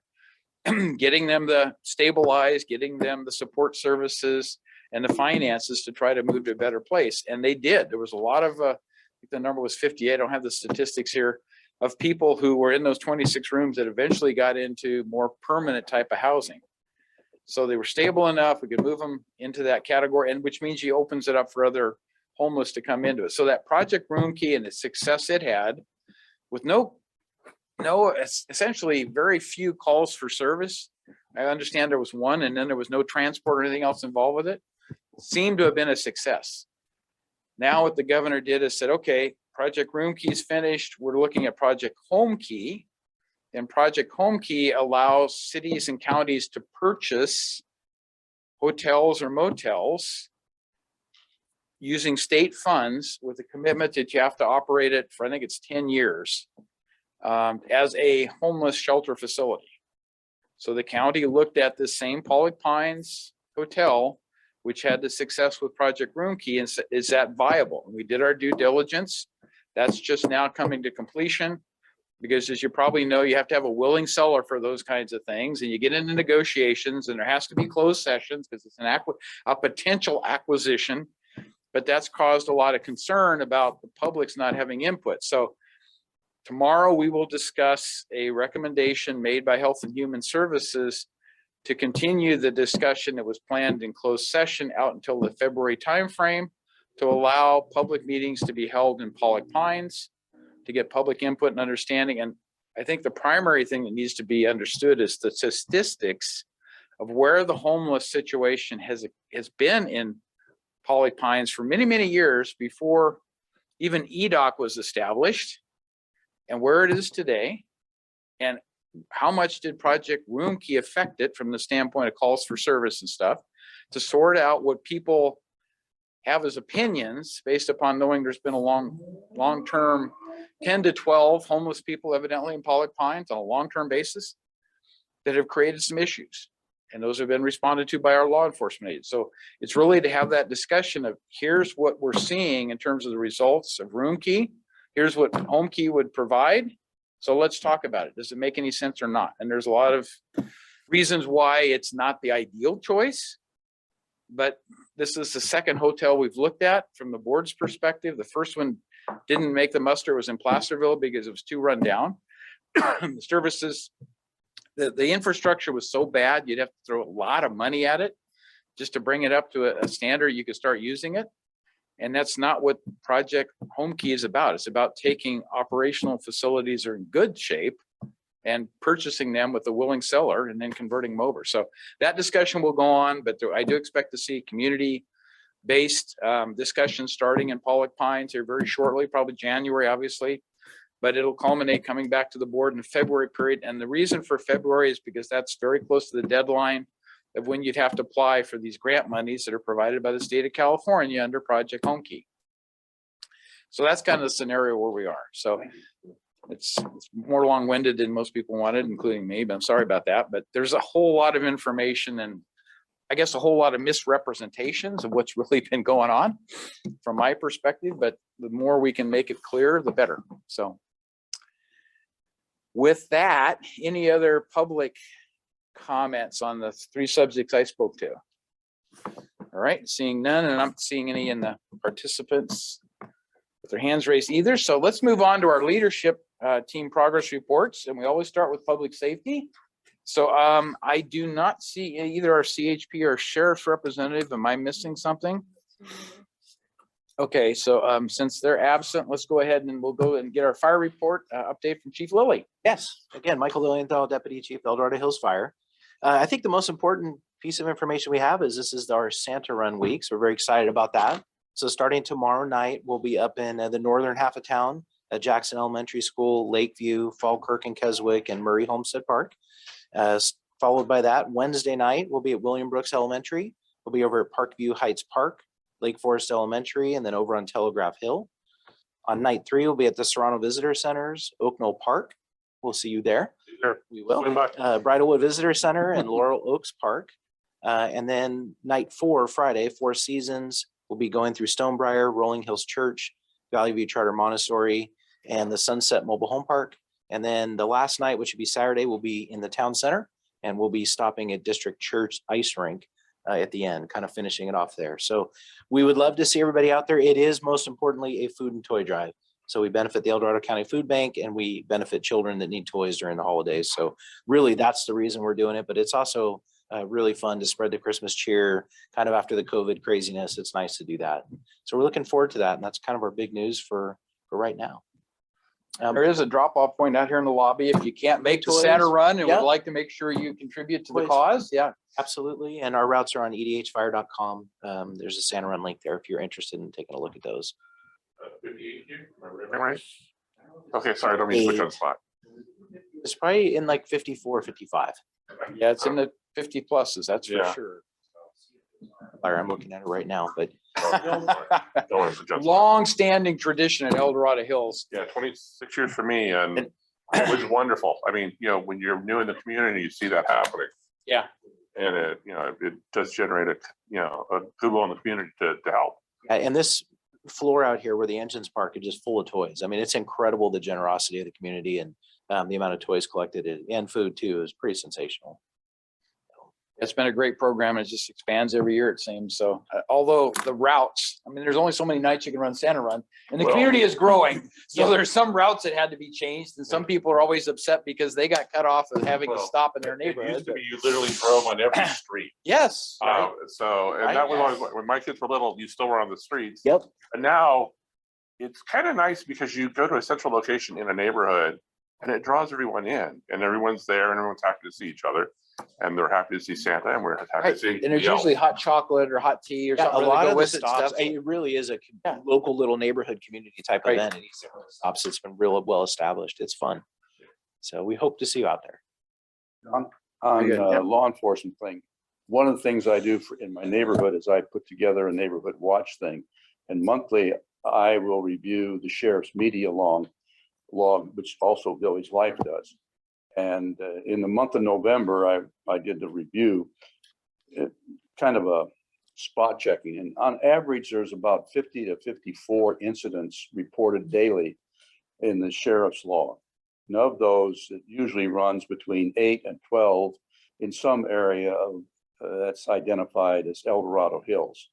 getting them the stabilized, getting them the support services and the finances to try to move to a better place. And they did. There was a lot of, I think the number was 58. I don't have the statistics here, of people who were in those 26 rooms that eventually got into more permanent type of housing. So they were stable enough, we could move them into that category, and which means he opens it up for other homeless to come into it. So that Project Room Key and the success it had, with essentially very few calls for service. I understand there was one, and then there was no transport or anything else involved with it. Seemed to have been a success. Now what the governor did is said, okay, Project Room Key is finished. We're looking at Project Home Key. And Project Home Key allows cities and counties to purchase hotels or motels using state funds with a commitment that you have to operate it for, I think it's 10 years, as a homeless shelter facility. So the county looked at the same Pollock Pines Hotel, which had the success with Project Room Key, and said, is that viable? And we did our due diligence. That's just now coming to completion, because as you probably know, you have to have a willing seller for those kinds of things, and you get into negotiations, and there has to be closed sessions because it's a potential acquisition. But that's caused a lot of concern about the public's not having input. So tomorrow we will discuss a recommendation made by Health and Human Services to continue the discussion that was planned in closed session out until the February timeframe, to allow public meetings to be held in Pollock Pines, to get public input and understanding. And I think the primary thing that needs to be understood is the statistics of where the homeless situation has been in Pollock Pines for many, many years before even EDOC was established, and where it is today, and how much did Project Room Key affect it from the standpoint of calls for service and stuff, to sort out what people have as opinions based upon knowing there's been a long-term 10 to 12 homeless people evidently in Pollock Pines on a long-term basis that have created some issues. And those have been responded to by our law enforcement agents. So it's really to have that discussion of, here's what we're seeing in terms of the results of Room Key. Here's what Home Key would provide. So let's talk about it. Does it make any sense or not? And there's a lot of reasons why it's not the ideal choice, but this is the second hotel we've looked at from the board's perspective. The first one didn't make the muster. It was in Placerville because it was too run down. The services, the infrastructure was so bad, you'd have to throw a lot of money at it just to bring it up to a standard you could start using it. And that's not what Project Home Key is about. It's about taking operational facilities that are in good shape and purchasing them with a willing seller and then converting them over. So that discussion will go on, but I do expect to see community-based discussions starting in Pollock Pines here very shortly, probably January, obviously. But it'll culminate coming back to the board in the February period. And the reason for February is because that's very close to the deadline of when you'd have to apply for these grant monies that are provided by the state of California under Project Home Key. So that's kind of the scenario where we are. So it's more long-winded than most people wanted, including me, but I'm sorry about that. But there's a whole lot of information and I guess a whole lot of misrepresentations of what's really been going on from my perspective, but the more we can make it clear, the better. So with that, any other public comments on the three subjects I spoke to? All right, seeing none, and I'm not seeing any in the participants with their hands raised either. So let's move on to our leadership team progress reports. And we always start with public safety. So I do not see either our CHP or sheriff's representative. Am I missing something? Okay, so since they're absent, let's go ahead and we'll go and get our fire report update from Chief Lilly. Yes, again, Michael Lilienthal, Deputy Chief, El Dorado Hills Fire. I think the most important piece of information we have is this is our Santa Run week. So we're very excited about that. So starting tomorrow night, we'll be up in the northern half of town at Jackson Elementary School, Lakeview, Falkirk and Keswick, and Murray Homestead Park. Followed by that, Wednesday night, we'll be at William Brooks Elementary. We'll be over at Parkview Heights Park, Lake Forest Elementary, and then over on Telegraph Hill. On night 3, we'll be at the Serrano Visitor Centers, Oak Knoll Park. We'll see you there. Sure. We will. Swing by. Bridlewood Visitor Center and Laurel Oaks Park. And then night 4, Friday, Four Seasons, we'll be going through Stonebriar, Rolling Hills Church, Valley View Charter Montessori, and the Sunset Mobile Home Park. And then the last night, which would be Saturday, we'll be in the town center, and we'll be stopping at District Church Ice Rink at the end, kind of finishing it off there. So we would love to see everybody out there. It is most importantly a food and toy drive. So we benefit the El Dorado County Food Bank, and we benefit children that need toys during the holidays. So really that's the reason we're doing it, but it's also really fun to spread the Christmas cheer kind of after the COVID craziness. It's nice to do that. So we're looking forward to that. And that's kind of our big news for right now. There is a drop-off point out here in the lobby. If you can't make the Toys. Santa Run and would Yeah. like to make sure you contribute to the Toys. cause, yeah. Absolutely. And our routes are on edhfire.com. There's a Santa Run link there if you're interested in taking a look at those. 58 here, remember everything right? Okay, sorry, I don't mean to put you on the spot. It's probably in like 54, 55. Yeah, it's in the 50 pluses, that's for Yeah. sure. I'm looking at it right now, but Don't worry, it's just- Long-standing tradition at El Dorado Hills. Yeah, 26 years for me, and it was wonderful. I mean, when you're new in the community, you see that happening. Yeah. And it does generate a goodwill in the community to help. and this floor out here where the engines park is just full of toys. I mean, it's incredible the generosity of the community and the amount of toys collected and food too is pretty sensational. It's been a great program and it just expands every year, it seems. So although the routes, I mean, there's only so many nights you can run Santa Run and the Well, community is growing. So yeah. there's some routes that had to be changed and some people are always upset because they got cut off of having to Well, stop in their It neighborhood. used to but- be you literally drove on every street. Yes. right. And Right. that was always, when my kids were little, you still were on the streets. Yep. And now it's kind of nice because you go to a central location in a neighborhood and it draws everyone in and everyone's there and everyone's happy to see each other. And they're happy to see Santa and we're happy Right. to see. And there's the elf. usually hot chocolate or hot tea or Yeah, something. a to lot go of the with it and stops, stuff. it really is a Yeah. local little neighborhood community type Right. event. And each of the stops, it's been real well established. It's fun. So we hope to see you out there. On Very good, yep. law enforcement thing, one of the things I do in my neighborhood is I put together a neighborhood watch thing. And monthly, I will review the sheriff's media log, which also Village Life does. And in the month of November, I did the review, kind of a spot checking. And on average, there's about 50 to 54 incidents reported daily in the sheriff's log. And of those, it usually runs between 8 and 12 in some area of that's identified as El Dorado Hills.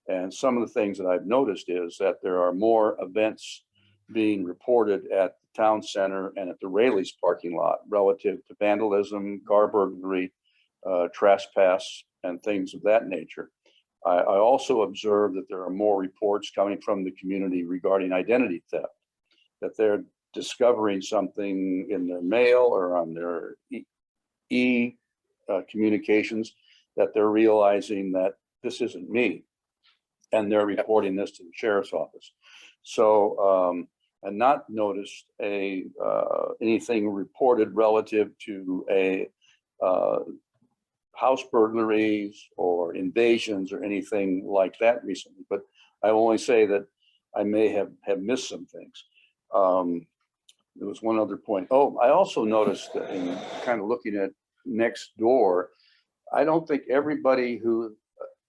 And some of the things that I've noticed is that there are more events being reported at the town center and at the Rayleigh's parking lot relative to vandalism, car burglary, trespass, and things of that nature. I also observe that there are more reports coming from the community regarding identity theft, that they're discovering something in their mail or on their communications, that they're realizing that this isn't me, and they're reporting this to the sheriff's office. So, and not noticed anything reported relative to a house burglaries or invasions or anything like that recently. But I only say that I may have missed some things. There was one other point. Oh, I also noticed that in kind of looking at next door, I don't think everybody who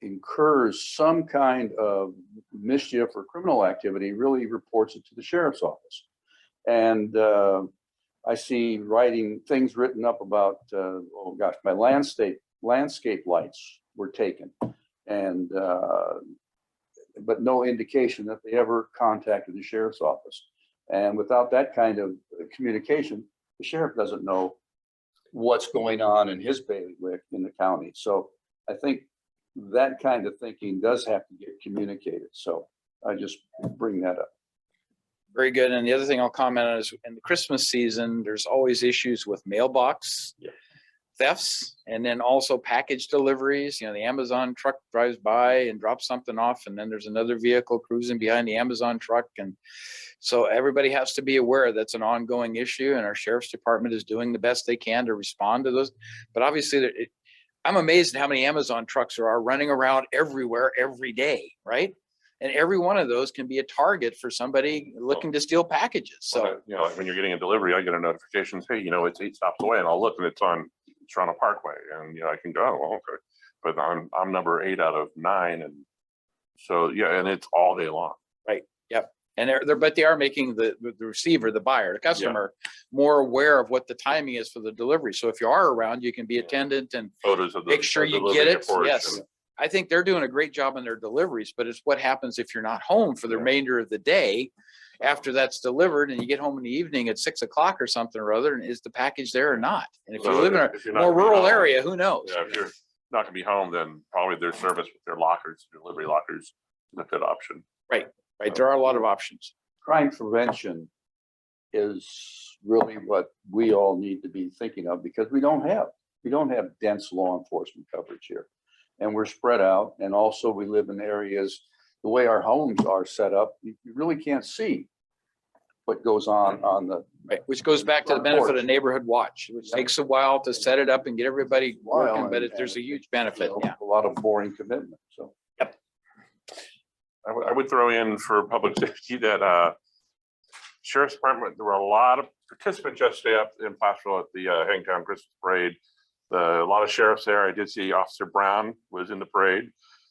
incurs some kind of mischief or criminal activity really reports it to the sheriff's office. And I see things written up about, oh gosh, my landscape lights were taken. And but no indication that they ever contacted the sheriff's office. And without that kind of communication, the sheriff doesn't know what's going on in his bailiwick in the county. So I think that kind of thinking does have to get communicated. So I just bring that up. Very good. And the other thing I'll comment on is in the Christmas season, there's always issues with mailbox thefts, and then also package deliveries. You know, the Amazon truck drives by and drops something off, and then there's another vehicle cruising behind the Amazon truck. And so everybody has to be aware that's an ongoing issue, and our sheriff's department is doing the best they can to respond to those. But obviously, I'm amazed at how many Amazon trucks there are running around everywhere every day, right? And every one of those can be a target for somebody looking to steal packages. So, you know, like when you're getting a delivery, I get a notification, hey, you know, it's 8 stops away, and I'll look and it's on Toronto Parkway, and you know, I can go, oh, well, okay. But I'm number 8 out of 9, and so yeah, and it's all day long. right, yep. And but they are making the receiver, the buyer, the customer more aware of what the timing is for the delivery. So if you are around, you can be attendant and Photos of the make sure you delivery get it. reports Yes. and- I think they're doing a great job on their deliveries, but it's what happens if you're not home for the remainder of the day after that's delivered, and you get home in the evening at 6 o'clock or something or other, and is the package there or not? And if you So live in if you're a not more gonna be rural home, area, who knows? Yeah, if you're not gonna be home, then probably their service with their lockers, delivery lockers, is a good option. Right, there are a lot of options. Crime prevention is really what we all need to be thinking of, because we don't have dense law enforcement coverage here. And we're spread out, and also we live in areas, the way our homes are set up, you really can't see what goes on the. Right, which goes back to the benefit of neighborhood watch, which takes a while to set it up and get everybody working, but there's a huge benefit, yeah. A lot of boring commitment, so. I would throw in for public safety that Sheriff's Department, there were a lot of participants yesterday up in Placerville at the Hangtown Christmas Parade. A lot of sheriffs there. I did see Officer Brown was in the parade.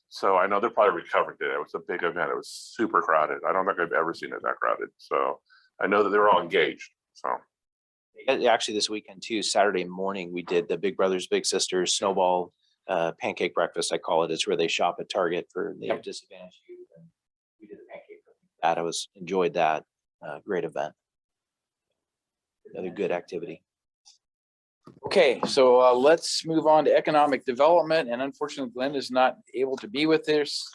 So I know they're probably recovering today. It was a big event. It was super crowded. I don't think I've ever seen it that crowded. So I know that they were all engaged. So Actually, this weekend too, Saturday morning, we did the Big Brothers Big Sisters Snowball pancake breakfast. I call it. It's where they shop at Target for the disadvantaged youth. And we did the pancake that. I enjoyed that. Great event. Another good activity. Okay, so let's move on to economic development, and unfortunately Glenn is not able to be with us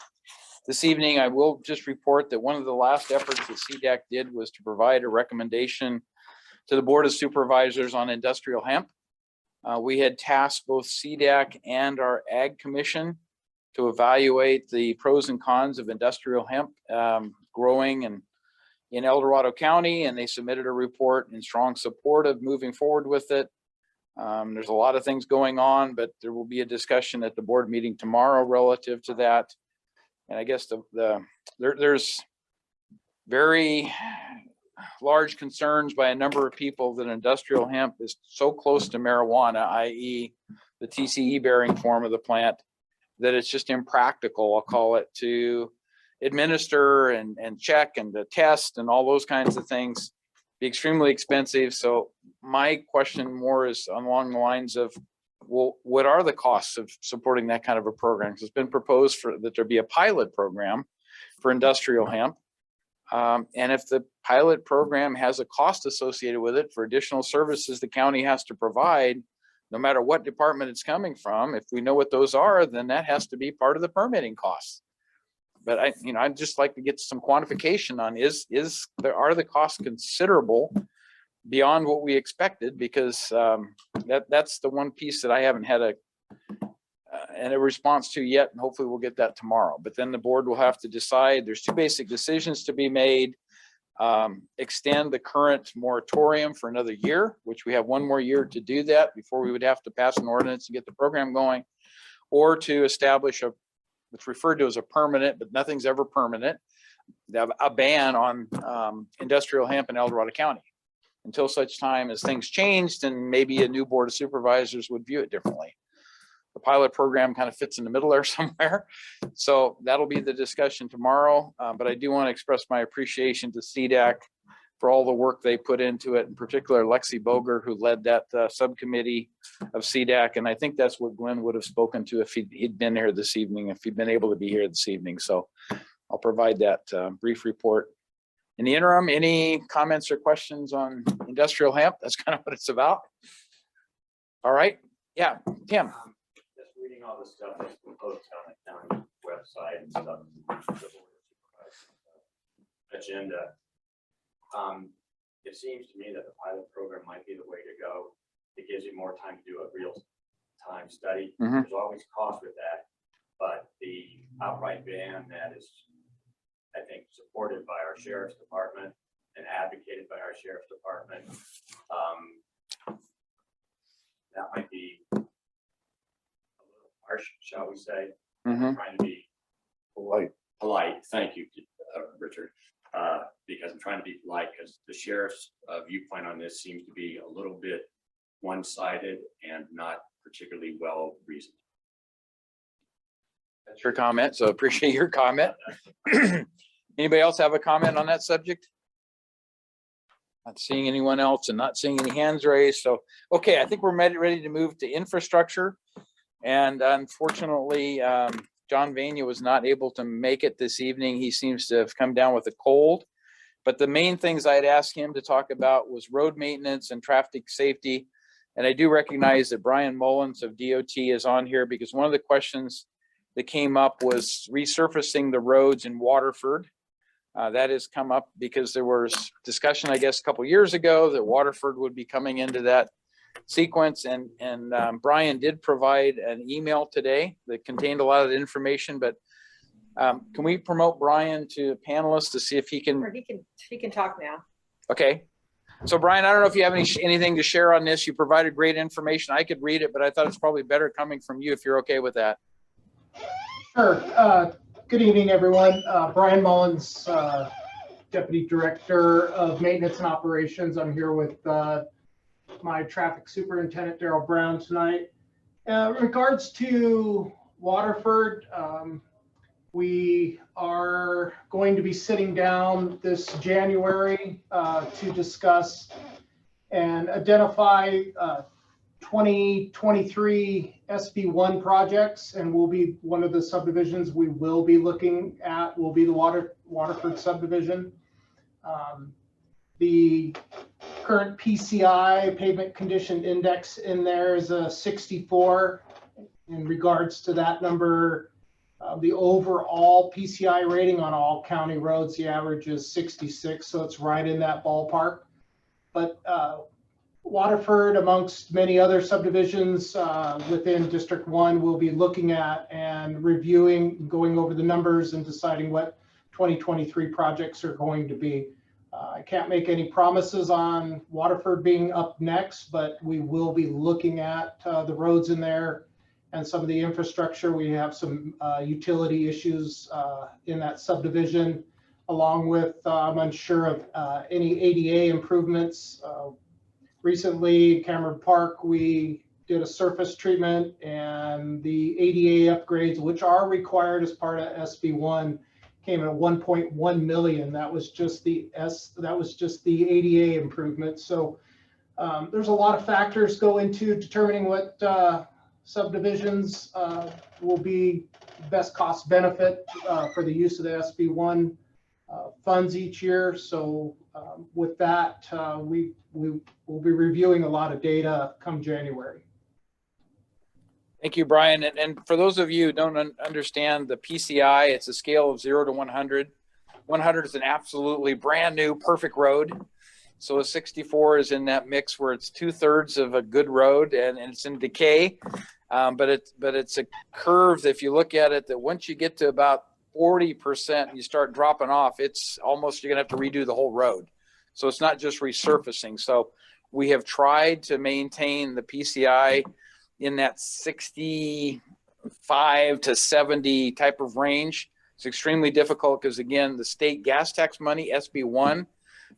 this evening. I will just report that one of the last efforts that CDAC did was to provide a recommendation to the Board of Supervisors on industrial hemp. We had tasked both CDAC and our Ag Commission to evaluate the pros and cons of industrial hemp growing in El Dorado County, and they submitted a report in strong support of moving forward with it. There's a lot of things going on, but there will be a discussion at the board meeting tomorrow relative to that. And I guess there's very large concerns by a number of people that industrial hemp is so close to marijuana, i.e. the TCE bearing form of the plant, that it's just impractical, I'll call it, to administer and check and to test and all those kinds of things. Be extremely expensive. So my question more is along the lines of, well, what are the costs of supporting that kind of a program? It's been proposed that there be a pilot program for industrial hemp. And if the pilot program has a cost associated with it for additional services the county has to provide, no matter what department it's coming from, if we know what those are, then that has to be part of the permitting costs. But I'd just like to get some quantification on are the costs considerable beyond what we expected? Because that's the one piece that I haven't had a response to yet, and hopefully we'll get that tomorrow. But then the board will have to decide. There's 2 basic decisions to be made. Extend the current moratorium for another year, which we have 1 more year to do that before we would have to pass an ordinance and get the program going, or to establish what's referred to as a permanent, but nothing's ever permanent, a ban on industrial hemp in El Dorado County until such time as things changed and maybe a new board of supervisors would view it differently. The pilot program kind of fits in the middle there somewhere. So that'll be the discussion tomorrow. But I do want to express my appreciation to CDAC for all the work they put into it, in particular Lexi Boger, who led that subcommittee of CDAC. And I think that's what Glenn would have spoken to if he'd been here this evening, if he'd been able to be here this evening. So I'll provide that brief report. In the interim, any comments or questions on industrial hemp? That's kind of what it's about. All right. Yeah, Tim. Just reading all the stuff that's proposed on the county website and stuff. Agenda. It seems to me that the pilot program might be the way to go. It gives you more time to do a real time study. Mhm. There's always cost with that, but the outright ban that is, I think, supported by our sheriff's department and advocated by our sheriff's department, that might be a little harsh, shall we say? Mhm. Trying to be polite. Thank you, Richard. Because I'm trying to be polite, because the sheriff's viewpoint on this seems to be a little bit one-sided and not particularly well reasoned. That's your comment, so appreciate your comment. Anybody else have a comment on that subject? Not seeing anyone else and not seeing any hands raised. So, okay, I think we're ready to move to infrastructure. And unfortunately, John Vania was not able to make it this evening. He seems to have come down with a cold. But the main things I'd asked him to talk about was road maintenance and traffic safety. And I do recognize that Brian Mullins of DOT is on here because one of the questions that came up was resurfacing the roads in Waterford. That has come up because there was discussion, I guess, a couple years ago that Waterford would be coming into that sequence. And Brian did provide an email today that contained a lot of the information, but can we promote Brian to panelists to see if he can? Or he can talk now. Okay. So Brian, I don't know if you have anything to share on this. You provided great information. I could read it, but I thought it's probably better coming from you if you're okay with that. Sure. Good evening, everyone. Brian Mullins, Deputy Director of Maintenance and Operations. I'm here with my Traffic Superintendent, Daryl Brown, tonight. In regards to Waterford, we are going to be sitting down this January to discuss and identify 2023 SB1 projects, and will be one of the subdivisions we will be looking at will be the Waterford subdivision. The current PCI, pavement condition index, in there is a 64. In regards to that number, the overall PCI rating on all county roads, the average is 66, so it's right in that ballpark. But Waterford, amongst many other subdivisions within District 1, will be looking at and reviewing, going over the numbers and deciding what 2023 projects are going to be. I can't make any promises on Waterford being up next, but we will be looking at the roads in there and some of the infrastructure. We have some utility issues in that subdivision, along with, I'm unsure of any ADA improvements. Recently, Cameron Park, we did a surface treatment, and the ADA upgrades, which are required as part of SB1, came at 1.1 million. That was just the ADA improvement. So there's a lot of factors go into determining what subdivisions will be best cost benefit for the use of the SB1 funds each year. So with that, we will be reviewing a lot of data come January. Thank you, Brian. And for those of you who don't understand the PCI, it's a scale of 0 to 100. 100 is an absolutely brand new, perfect road. So a 64 is in that mix where it's 2/3 of a good road, and it's in decay. But it's a curve that if you look at it, that once you get to about 40%, you start dropping off, it's almost, you're gonna have to redo the whole road. So it's not just resurfacing. So we have tried to maintain the PCI in that 65 to 70 type of range. It's extremely difficult because, again, the state gas tax money, SB1,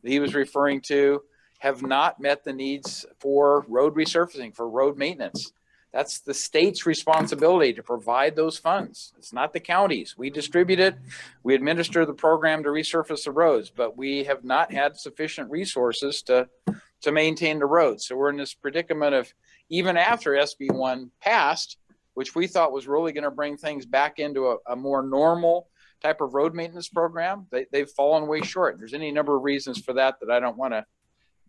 that he was referring to, have not met the needs for road resurfacing, for road maintenance. That's the state's responsibility to provide those funds. It's not the county's. We distribute it. We administer the program to resurface the roads, but we have not had sufficient resources to maintain the roads. So we're in this predicament of, even after SB1 passed, which we thought was really going to bring things back into a more normal type of road maintenance program. They've fallen way short. There's any number of reasons for that that I don't want to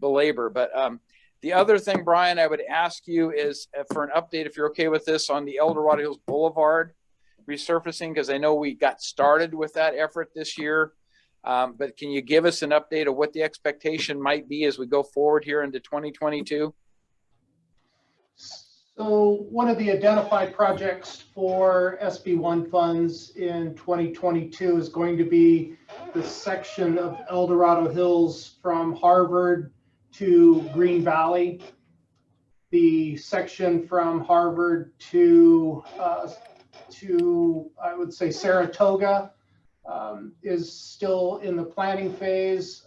belabor. But the other thing, Brian, I would ask you is for an update, if you're okay with this, on the El Dorado Hills Boulevard resurfacing, because I know we got started with that effort this year. But can you give us an update of what the expectation might be as we go forward here into 2022? So one of the identified projects for SB1 funds in 2022 is going to be the section of El Dorado Hills from Harvard to Green Valley. The section from Harvard to I would say Saratoga is still in the planning phase.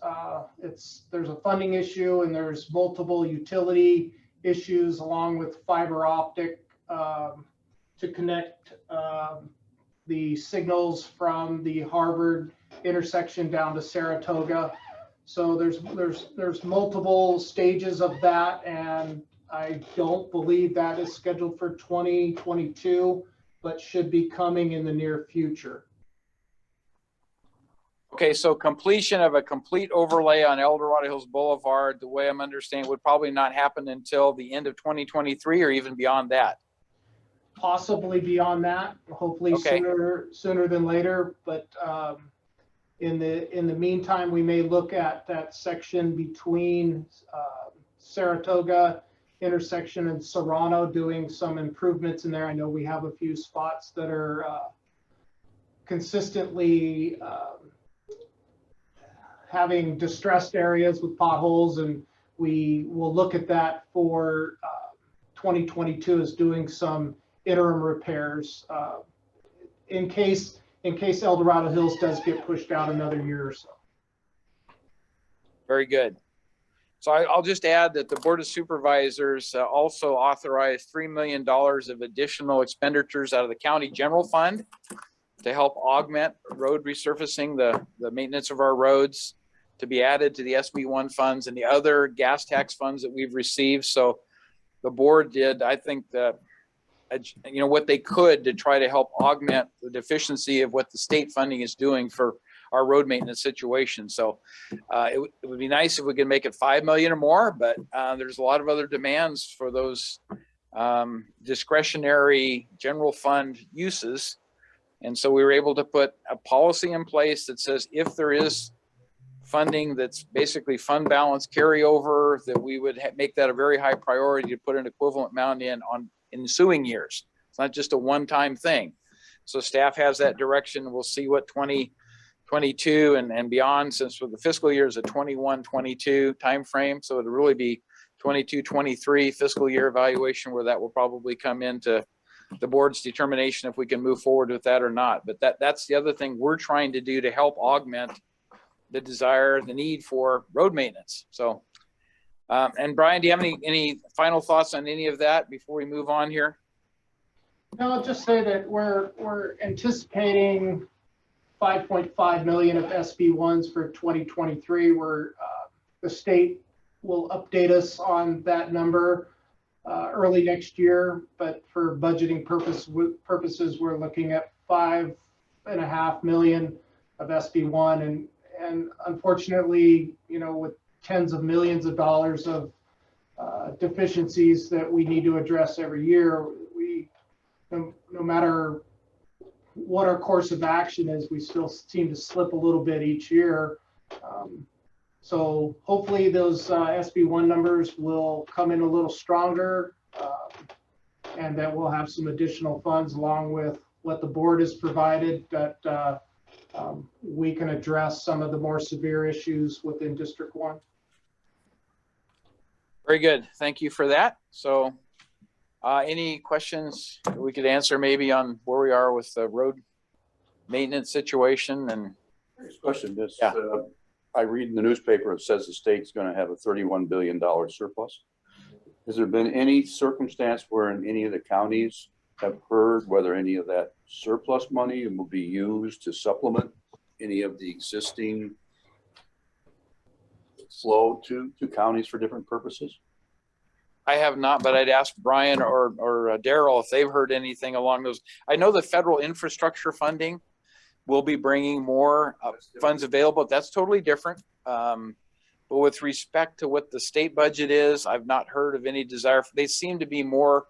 There's a funding issue and there's multiple utility issues along with fiber optic to connect the signals from the Harvard intersection down to Saratoga. So there's multiple stages of that, and I don't believe that is scheduled for 2022, but should be coming in the near future. Okay, so completion of a complete overlay on El Dorado Hills Boulevard, the way I'm understanding, would probably not happen until the end of 2023 or even beyond that. Possibly beyond that, hopefully Okay. sooner than later. But in the meantime, we may look at that section between Saratoga intersection and Serrano, doing some improvements in there. I know we have a few spots that are consistently having distressed areas with potholes, and we will look at that for 2022 as doing some interim repairs in case El Dorado Hills does get pushed out another year or so. Very good. So I'll just add that the Board of Supervisors also authorized $3 million of additional expenditures out of the county general fund to help augment road resurfacing, the maintenance of our roads, to be added to the SB1 funds and the other gas tax funds that we've received. So the board did, I think, what they could to try to help augment the deficiency of what the state funding is doing for our road maintenance situation. So it would be nice if we could make it 5 million or more, but there's a lot of other demands for those discretionary general fund uses. And so we were able to put a policy in place that says if there is funding that's basically fund balance carryover, that we would make that a very high priority to put an equivalent amount in ensuing years. It's not just a one-time thing. So staff has that direction. We'll see what 2022 and beyond, since for the fiscal year is a 21-22 timeframe. So it'll really be 22-23 fiscal year evaluation where that will probably come into the board's determination if we can move forward with that or not. But that's the other thing we're trying to do to help augment the desire, the need for road maintenance. So, and Brian, do you have any final thoughts on any of that before we move on here? No, I'll just say that we're anticipating 5.5 million of SB1s for 2023, where the state will update us on that number early next year. But for budgeting purposes, we're looking at 5.5 million of SB1, and unfortunately, with tens of millions of dollars of deficiencies that we need to address every year, no matter what our course of action is, we still seem to slip a little bit each year. So hopefully those SB1 numbers will come in a little stronger, and that we'll have some additional funds along with what the board has provided, that we can address some of the more severe issues within District 1. Very good. Thank you for that. So any questions that we could answer maybe on where we are with the road maintenance situation? And Next question, this, Yeah. I read in the newspaper, it says the state's going to have a $31 billion surplus. Has there been any circumstance where in any of the counties have heard whether any of that surplus money will be used to supplement any of the existing flow to counties for different purposes? I have not, but I'd ask Brian or Daryl if they've heard anything along those. I know the federal infrastructure funding will be bringing more funds available. That's totally different. But with respect to what the state budget is, I've not heard of any desire. They seem to be more,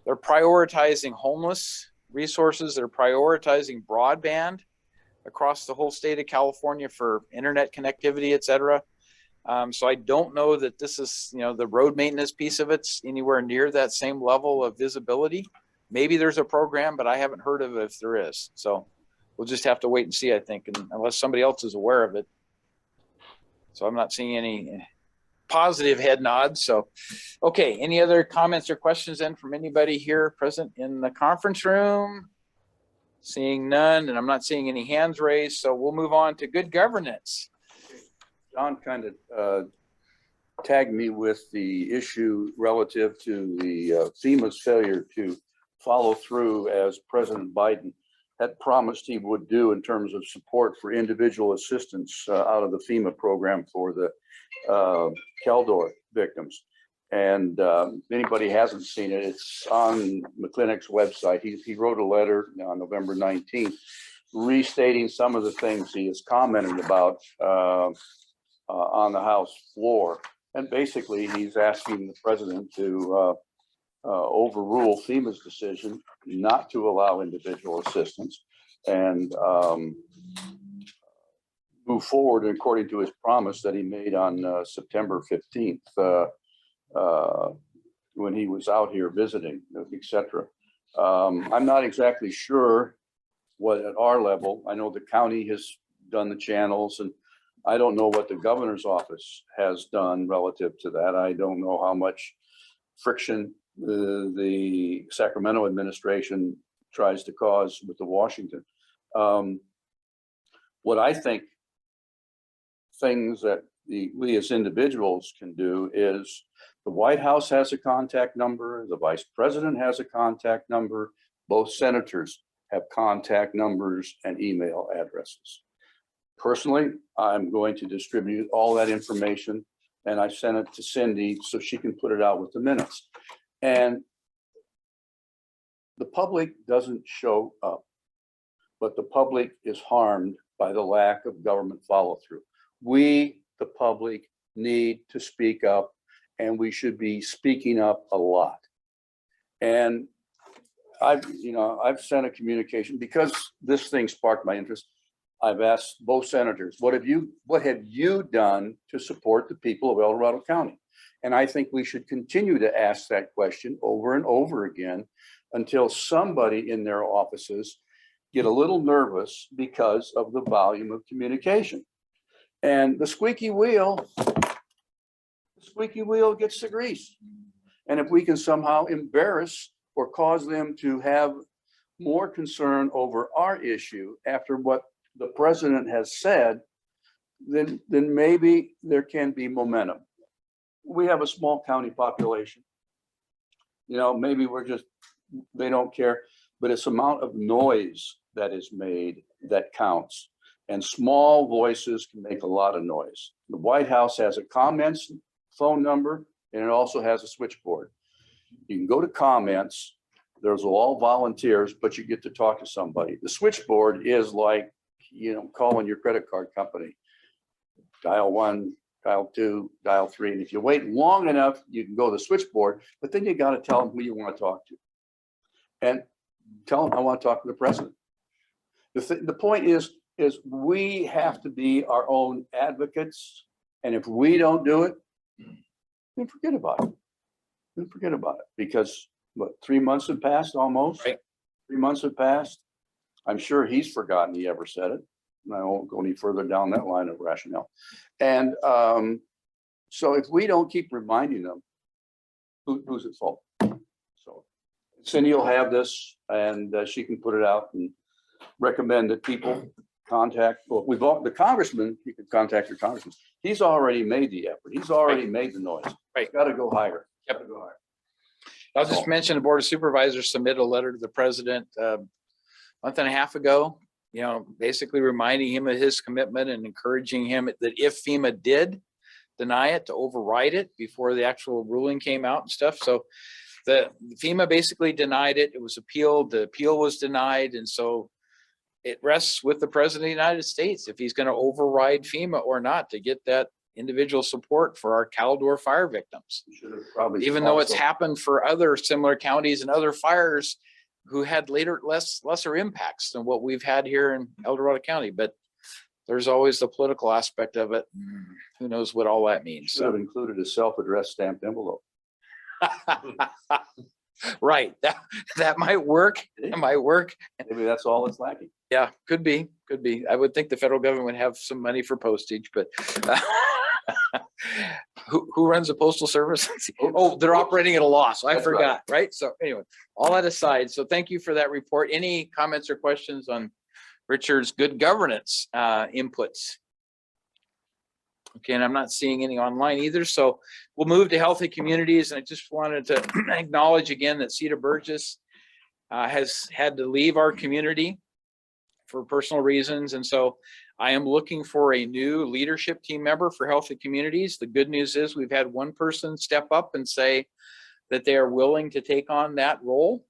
they're prioritizing homeless resources. They're prioritizing broadband across the whole state of California for internet connectivity, et cetera. So I don't know that this is, the road maintenance piece of it's anywhere near that same level of visibility. Maybe there's a program, but I haven't heard of it if there is. So we'll just have to wait and see, I think, and unless somebody else is aware of it. So I'm not seeing any positive head nods. So, okay, any other comments or questions then from anybody here present in the conference room? Seeing none, and I'm not seeing any hands raised. So we'll move on to good governance. John kind of tagged me with the issue relative to the FEMA's failure to follow through as President Biden had promised he would do in terms of support for individual assistance out of the FEMA program for the Caldor victims. And if anybody hasn't seen it, it's on McClintock's website. He wrote a letter on November 19th restating some of the things he has commented about on the House floor. And basically, he's asking the president to overrule FEMA's decision not to allow individual assistance and move forward according to his promise that he made on September 15th when he was out here visiting, etc. I'm not exactly sure what at our level. I know the county has done the channels, and I don't know what the governor's office has done relative to that. I don't know how much friction the Sacramento administration tries to cause with the Washington. What I think things that we as individuals can do is the White House has a contact number, the Vice President has a contact number, both senators have contact numbers and email addresses. Personally, I'm going to distribute all that information, and I sent it to Cindy so she can put it out with the minutes. And the public doesn't show up, but the public is harmed by the lack of government follow through. We, the public, need to speak up, and we should be speaking up a lot. And I've sent a communication because this thing sparked my interest. I've asked both senators, what have you done to support the people of El Dorado County? And I think we should continue to ask that question over and over again until somebody in their offices get a little nervous because of the volume of communication. And the squeaky wheel gets the grease. And if we can somehow embarrass or cause them to have more concern over our issue after what the president has said, then maybe there can be momentum. We have a small county population. Maybe they don't care, but it's amount of noise that is made that counts. And small voices can make a lot of noise. The White House has a comments phone number, and it also has a switchboard. You can go to comments. There's all volunteers, but you get to talk to somebody. The switchboard is like, calling your credit card company. Dial 1, dial 2, dial 3. And if you wait long enough, you can go to the switchboard, but then you got to tell them who you want to talk to. And tell them, I want to talk to the president. The point is we have to be our own advocates. And if we don't do it, then forget about it. Because what, 3 months have passed almost? Right. 3 months have passed. I'm sure he's forgotten he ever said it. And I won't go any further down that line of rationale. And so if we don't keep reminding them, who's at fault? So Cindy will have this, and she can put it out and recommend that people contact. Well, the congressman, you can contact your congressman. He's already made the effort. He's already made the noise. Right. Got to go higher. Yep. I'll just mention the Board of Supervisors submitted a letter to the president a month and a half ago, basically reminding him of his commitment and encouraging him that if FEMA did deny it, to override it before the actual ruling came out and stuff. So the FEMA basically denied it. It was appealed. The appeal was denied. And so it rests with the president of the United States if he's going to override FEMA or not to get that individual support for our Caldor fire victims. We should have probably Even though it's also- happened for other similar counties and other fires who had lesser impacts than what we've had here in El Dorado County, but there's always the political aspect of it. Who knows what all that means. Should have included a self-addressed stamped envelope. Right, that might work. It might work. Maybe that's all it's lacking. Yeah, could be. I would think the federal government would have some money for postage, but who runs the postal service? Oh, they're operating at a loss. I That's right. forgot, right? So anyway, all that aside, so thank you for that report. Any comments or questions on Richard's good governance inputs? Okay, and I'm not seeing any online either, so we'll move to healthy communities. And I just wanted to acknowledge again that Cedar Burgess has had to leave our community for personal reasons. And so I am looking for a new leadership team member for healthy communities. The good news is we've had one person step up and say that they are willing to take on that role.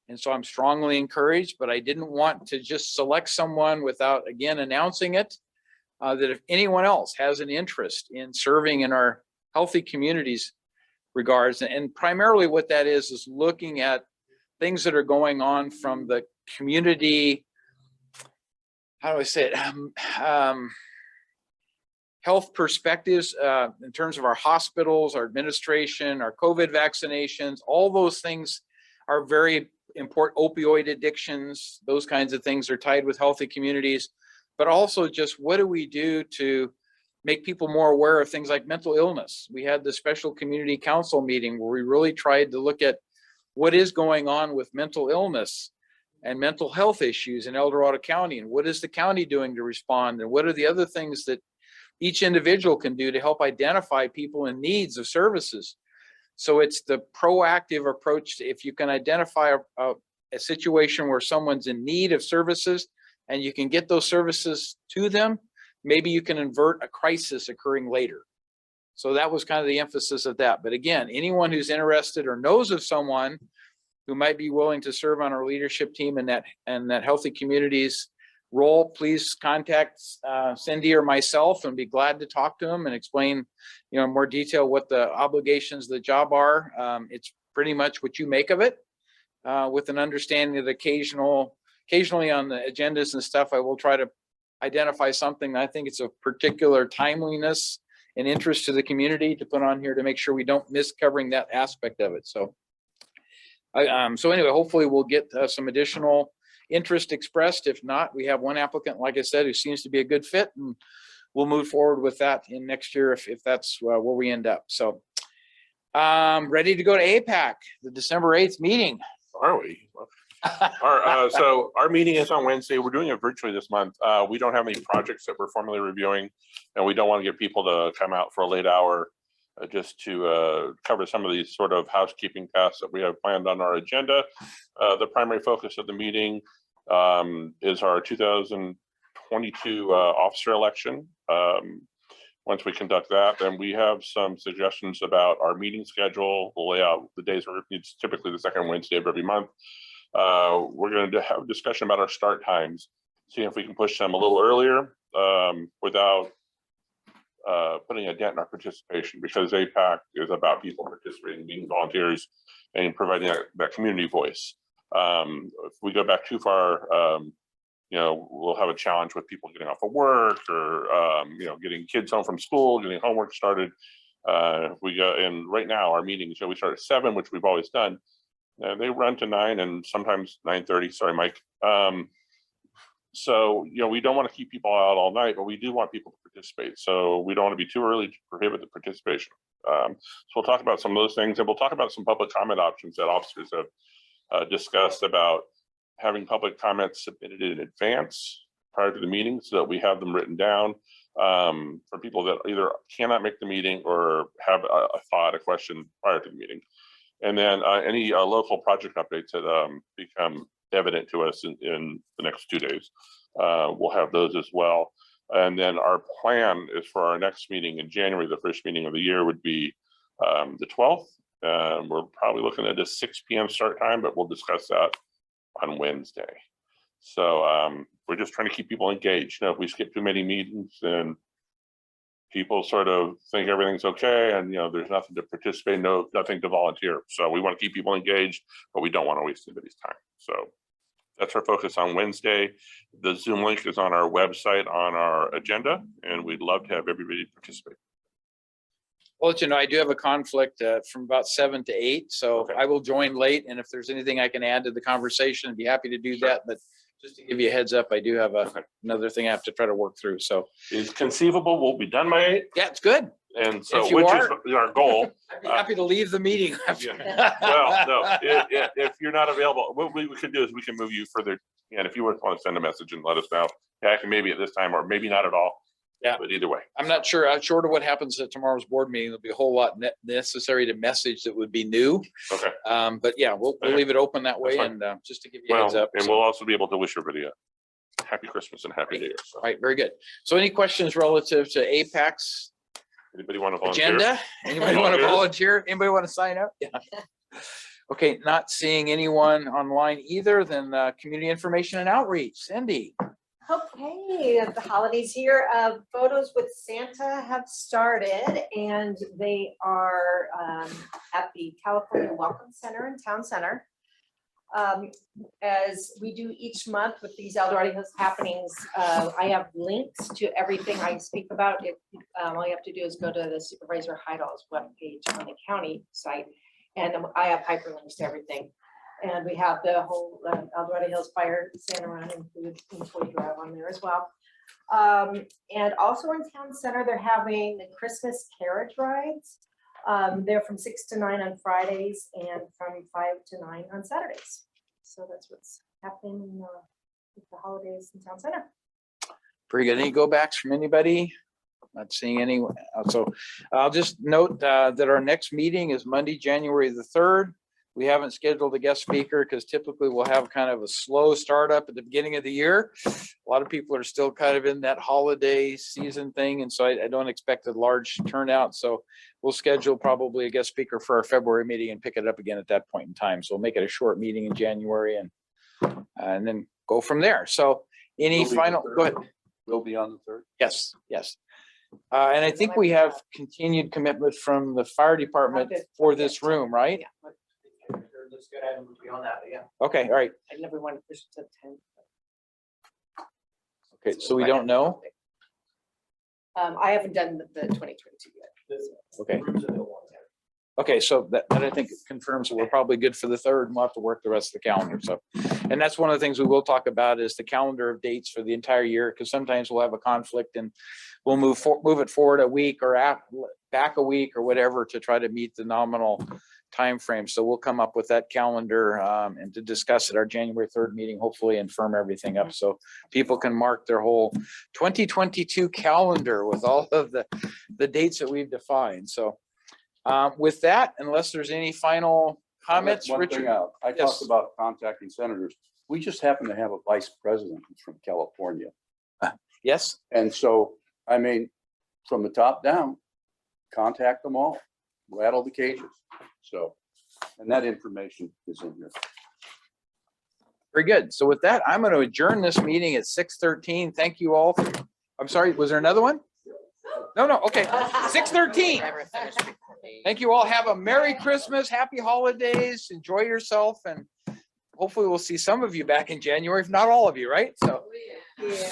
And so I'm strongly encouraged, but I didn't want to just select someone without, again, announcing it. That if anyone else has an interest in serving in our healthy communities regards, and primarily what that is looking at things that are going on from the community, how do I say it, health perspectives in terms of our hospitals, our administration, our COVID vaccinations, all those things are very important. Opioid addictions, those kinds of things are tied with healthy communities. But also just what do we do to make people more aware of things like mental illness? We had the special community council meeting where we really tried to look at what is going on with mental illness and mental health issues in El Dorado County, and what is the county doing to respond, and what are the other things that each individual can do to help identify people in needs of services. So it's the proactive approach. If you can identify a situation where someone's in need of services, and you can get those services to them, maybe you can avert a crisis occurring later. So that was kind of the emphasis of that. But again, anyone who's interested or knows of someone who might be willing to serve on our leadership team in that healthy communities role, please contact Cindy or myself, and be glad to talk to them and explain, in more detail what the obligations of the job are. It's pretty much what you make of it, with an understanding that occasionally on the agendas and stuff, I will try to identify something that I think it's a particular timeliness and interest to the community to put on here to make sure we don't miss covering that aspect of it. So, so anyway, hopefully we'll get some additional interest expressed. If not, we have one applicant, like I said, who seems to be a good fit, and we'll move forward with that in next year if that's where we end up. So, ready to go to APAC, the December 8th meeting. Are we? So our meeting is on Wednesday. We're doing it virtually this month. We don't have any projects that we're formally reviewing, and we don't want to get people to come out for a late hour just to cover some of these sort of housekeeping tasks that we have planned on our agenda. The primary focus of the meeting is our 2022 officer election. Once we conduct that, then we have some suggestions about our meeting schedule. We'll lay out the days. It's typically the second Wednesday of every month. We're going to have a discussion about our start times, see if we can push them a little earlier without putting a dent in our participation, because APAC is about people participating, being volunteers, and providing that community voice. If we go back too far, we'll have a challenge with people getting off of work, or getting kids home from school, getting homework started. We go in right now, our meetings, we start at 7, which we've always done. They run to 9 and sometimes 9:30. Sorry, Mike. So, we don't want to keep people out all night, but we do want people to participate. So we don't want to be too early to prohibit the participation. So we'll talk about some of those things, and we'll talk about some public comment options that officers have discussed about having public comments submitted in advance prior to the meeting, so that we have them written down for people that either cannot make the meeting or have a thought, a question prior to the meeting. And then any local project updates that become evident to us in the next 2 days, we'll have those as well. And then our plan is for our next meeting in January, the first meeting of the year would be the 12th. We're probably looking at a 6 p.m. start time, but we'll discuss that on Wednesday. So we're just trying to keep people engaged. You know, if we skip too many meetings, then people sort of think everything's okay, and you know, there's nothing to participate, nothing to volunteer. So we want to keep people engaged, but we don't want to waste anybody's time. So that's our focus on Wednesday. The Zoom link is on our website on our agenda, and we'd love to have everybody participate. Well, you know, I do have a conflict from about 7 to 8, so Okay. I will join late. And if there's anything I can add to the conversation, I'd be happy to do that. But just to give you a heads up, I do have another thing I have to try to work through. So It's conceivable we'll be done by 8, yeah, it's good. and so If you which are- is our goal. I'd be happy to leave the meeting after. Well, no, if you're not available, what we could do is we can move you further. And if you want to send a message and let us know, yeah, I can maybe at this time or maybe not at all. Yeah. But either way. I'm not sure, short of what happens at tomorrow's board meeting, there'll be a whole lot necessary to message that would be new. Okay. But yeah, we'll Okay. leave it open that way, That's fine. and just to give you a heads Well, up. and So- we'll also be able to wish everybody a happy Christmas and happy New Year. So All right, very good. So any questions relative to APAC's anybody want to volunteer? agenda? Anybody want to Volunteers? volunteer? Anybody want to sign up? Yeah. Okay, not seeing anyone online either, then community information and outreach. Cindy. Okay, the holidays here, photos with Santa have started and they are at the California Welcome Center in Town Center. As we do each month with these El Dorado Hills happenings, I have links to everything I speak about. All you have to do is go to the Supervisor Heidal's webpage on the county site, and I have hyperlinks to everything. And we have the whole El Dorado Hills Fire Santa Run and food and toy drive on there as well. And also in Town Center, they're having the Christmas carriage rides. They're from 6 to 9 on Fridays and from 5 to 9 on Saturdays. So that's what's happening with the holidays in Town Center. Pretty good. Any go backs from anybody? Not seeing any. So I'll just note that our next meeting is Monday, January the 3rd. We haven't scheduled a guest speaker because typically we'll have kind of a slow startup at the beginning of the year. A lot of people are still kind of in that holiday season thing. And so I don't expect a large turnout. So we'll schedule probably a guest speaker for our February meeting and pick it up again at that point in time. So we'll make it a short meeting in January and then go from there. So any Will be the final, third. go ahead. We'll be on the 3rd. Yes, yes. And I think we have continued commitment from the fire department for this room, right? Looks good. I haven't moved beyond that, but yeah. Okay, all right. I never want to push to 10. Okay, so we don't know. I haven't done the 2022 yet. Okay. Okay, so that I think confirms that we're probably good for the 3rd, and we'll have to work the rest of the calendar. So, and that's one of the things we will talk about is the calendar of dates for the entire year, because sometimes we'll have a conflict and we'll move it forward a week or back a week or whatever to try to meet the nominal time frame. So we'll come up with that calendar and to discuss at our January 3rd meeting, hopefully, and firm everything up so people can mark their whole 2022 calendar with all of the dates that we've defined. So with that, unless there's any final comments, One thing Richard? out. I Yes. talked about contacting senators. We just happen to have a vice president who's from California. Yes, And so, I mean, from the top down, contact them all, rattle the cages. So, and that information is in here. very good. So with that, I'm going to adjourn this meeting at 6:13. Thank you all. I'm sorry, was there another one? No, okay, 6:13. Thank you all. Have a Merry Christmas, Happy Holidays, enjoy yourself, and hopefully we'll see some of you back in January, if not all of you, right? So. Yeah.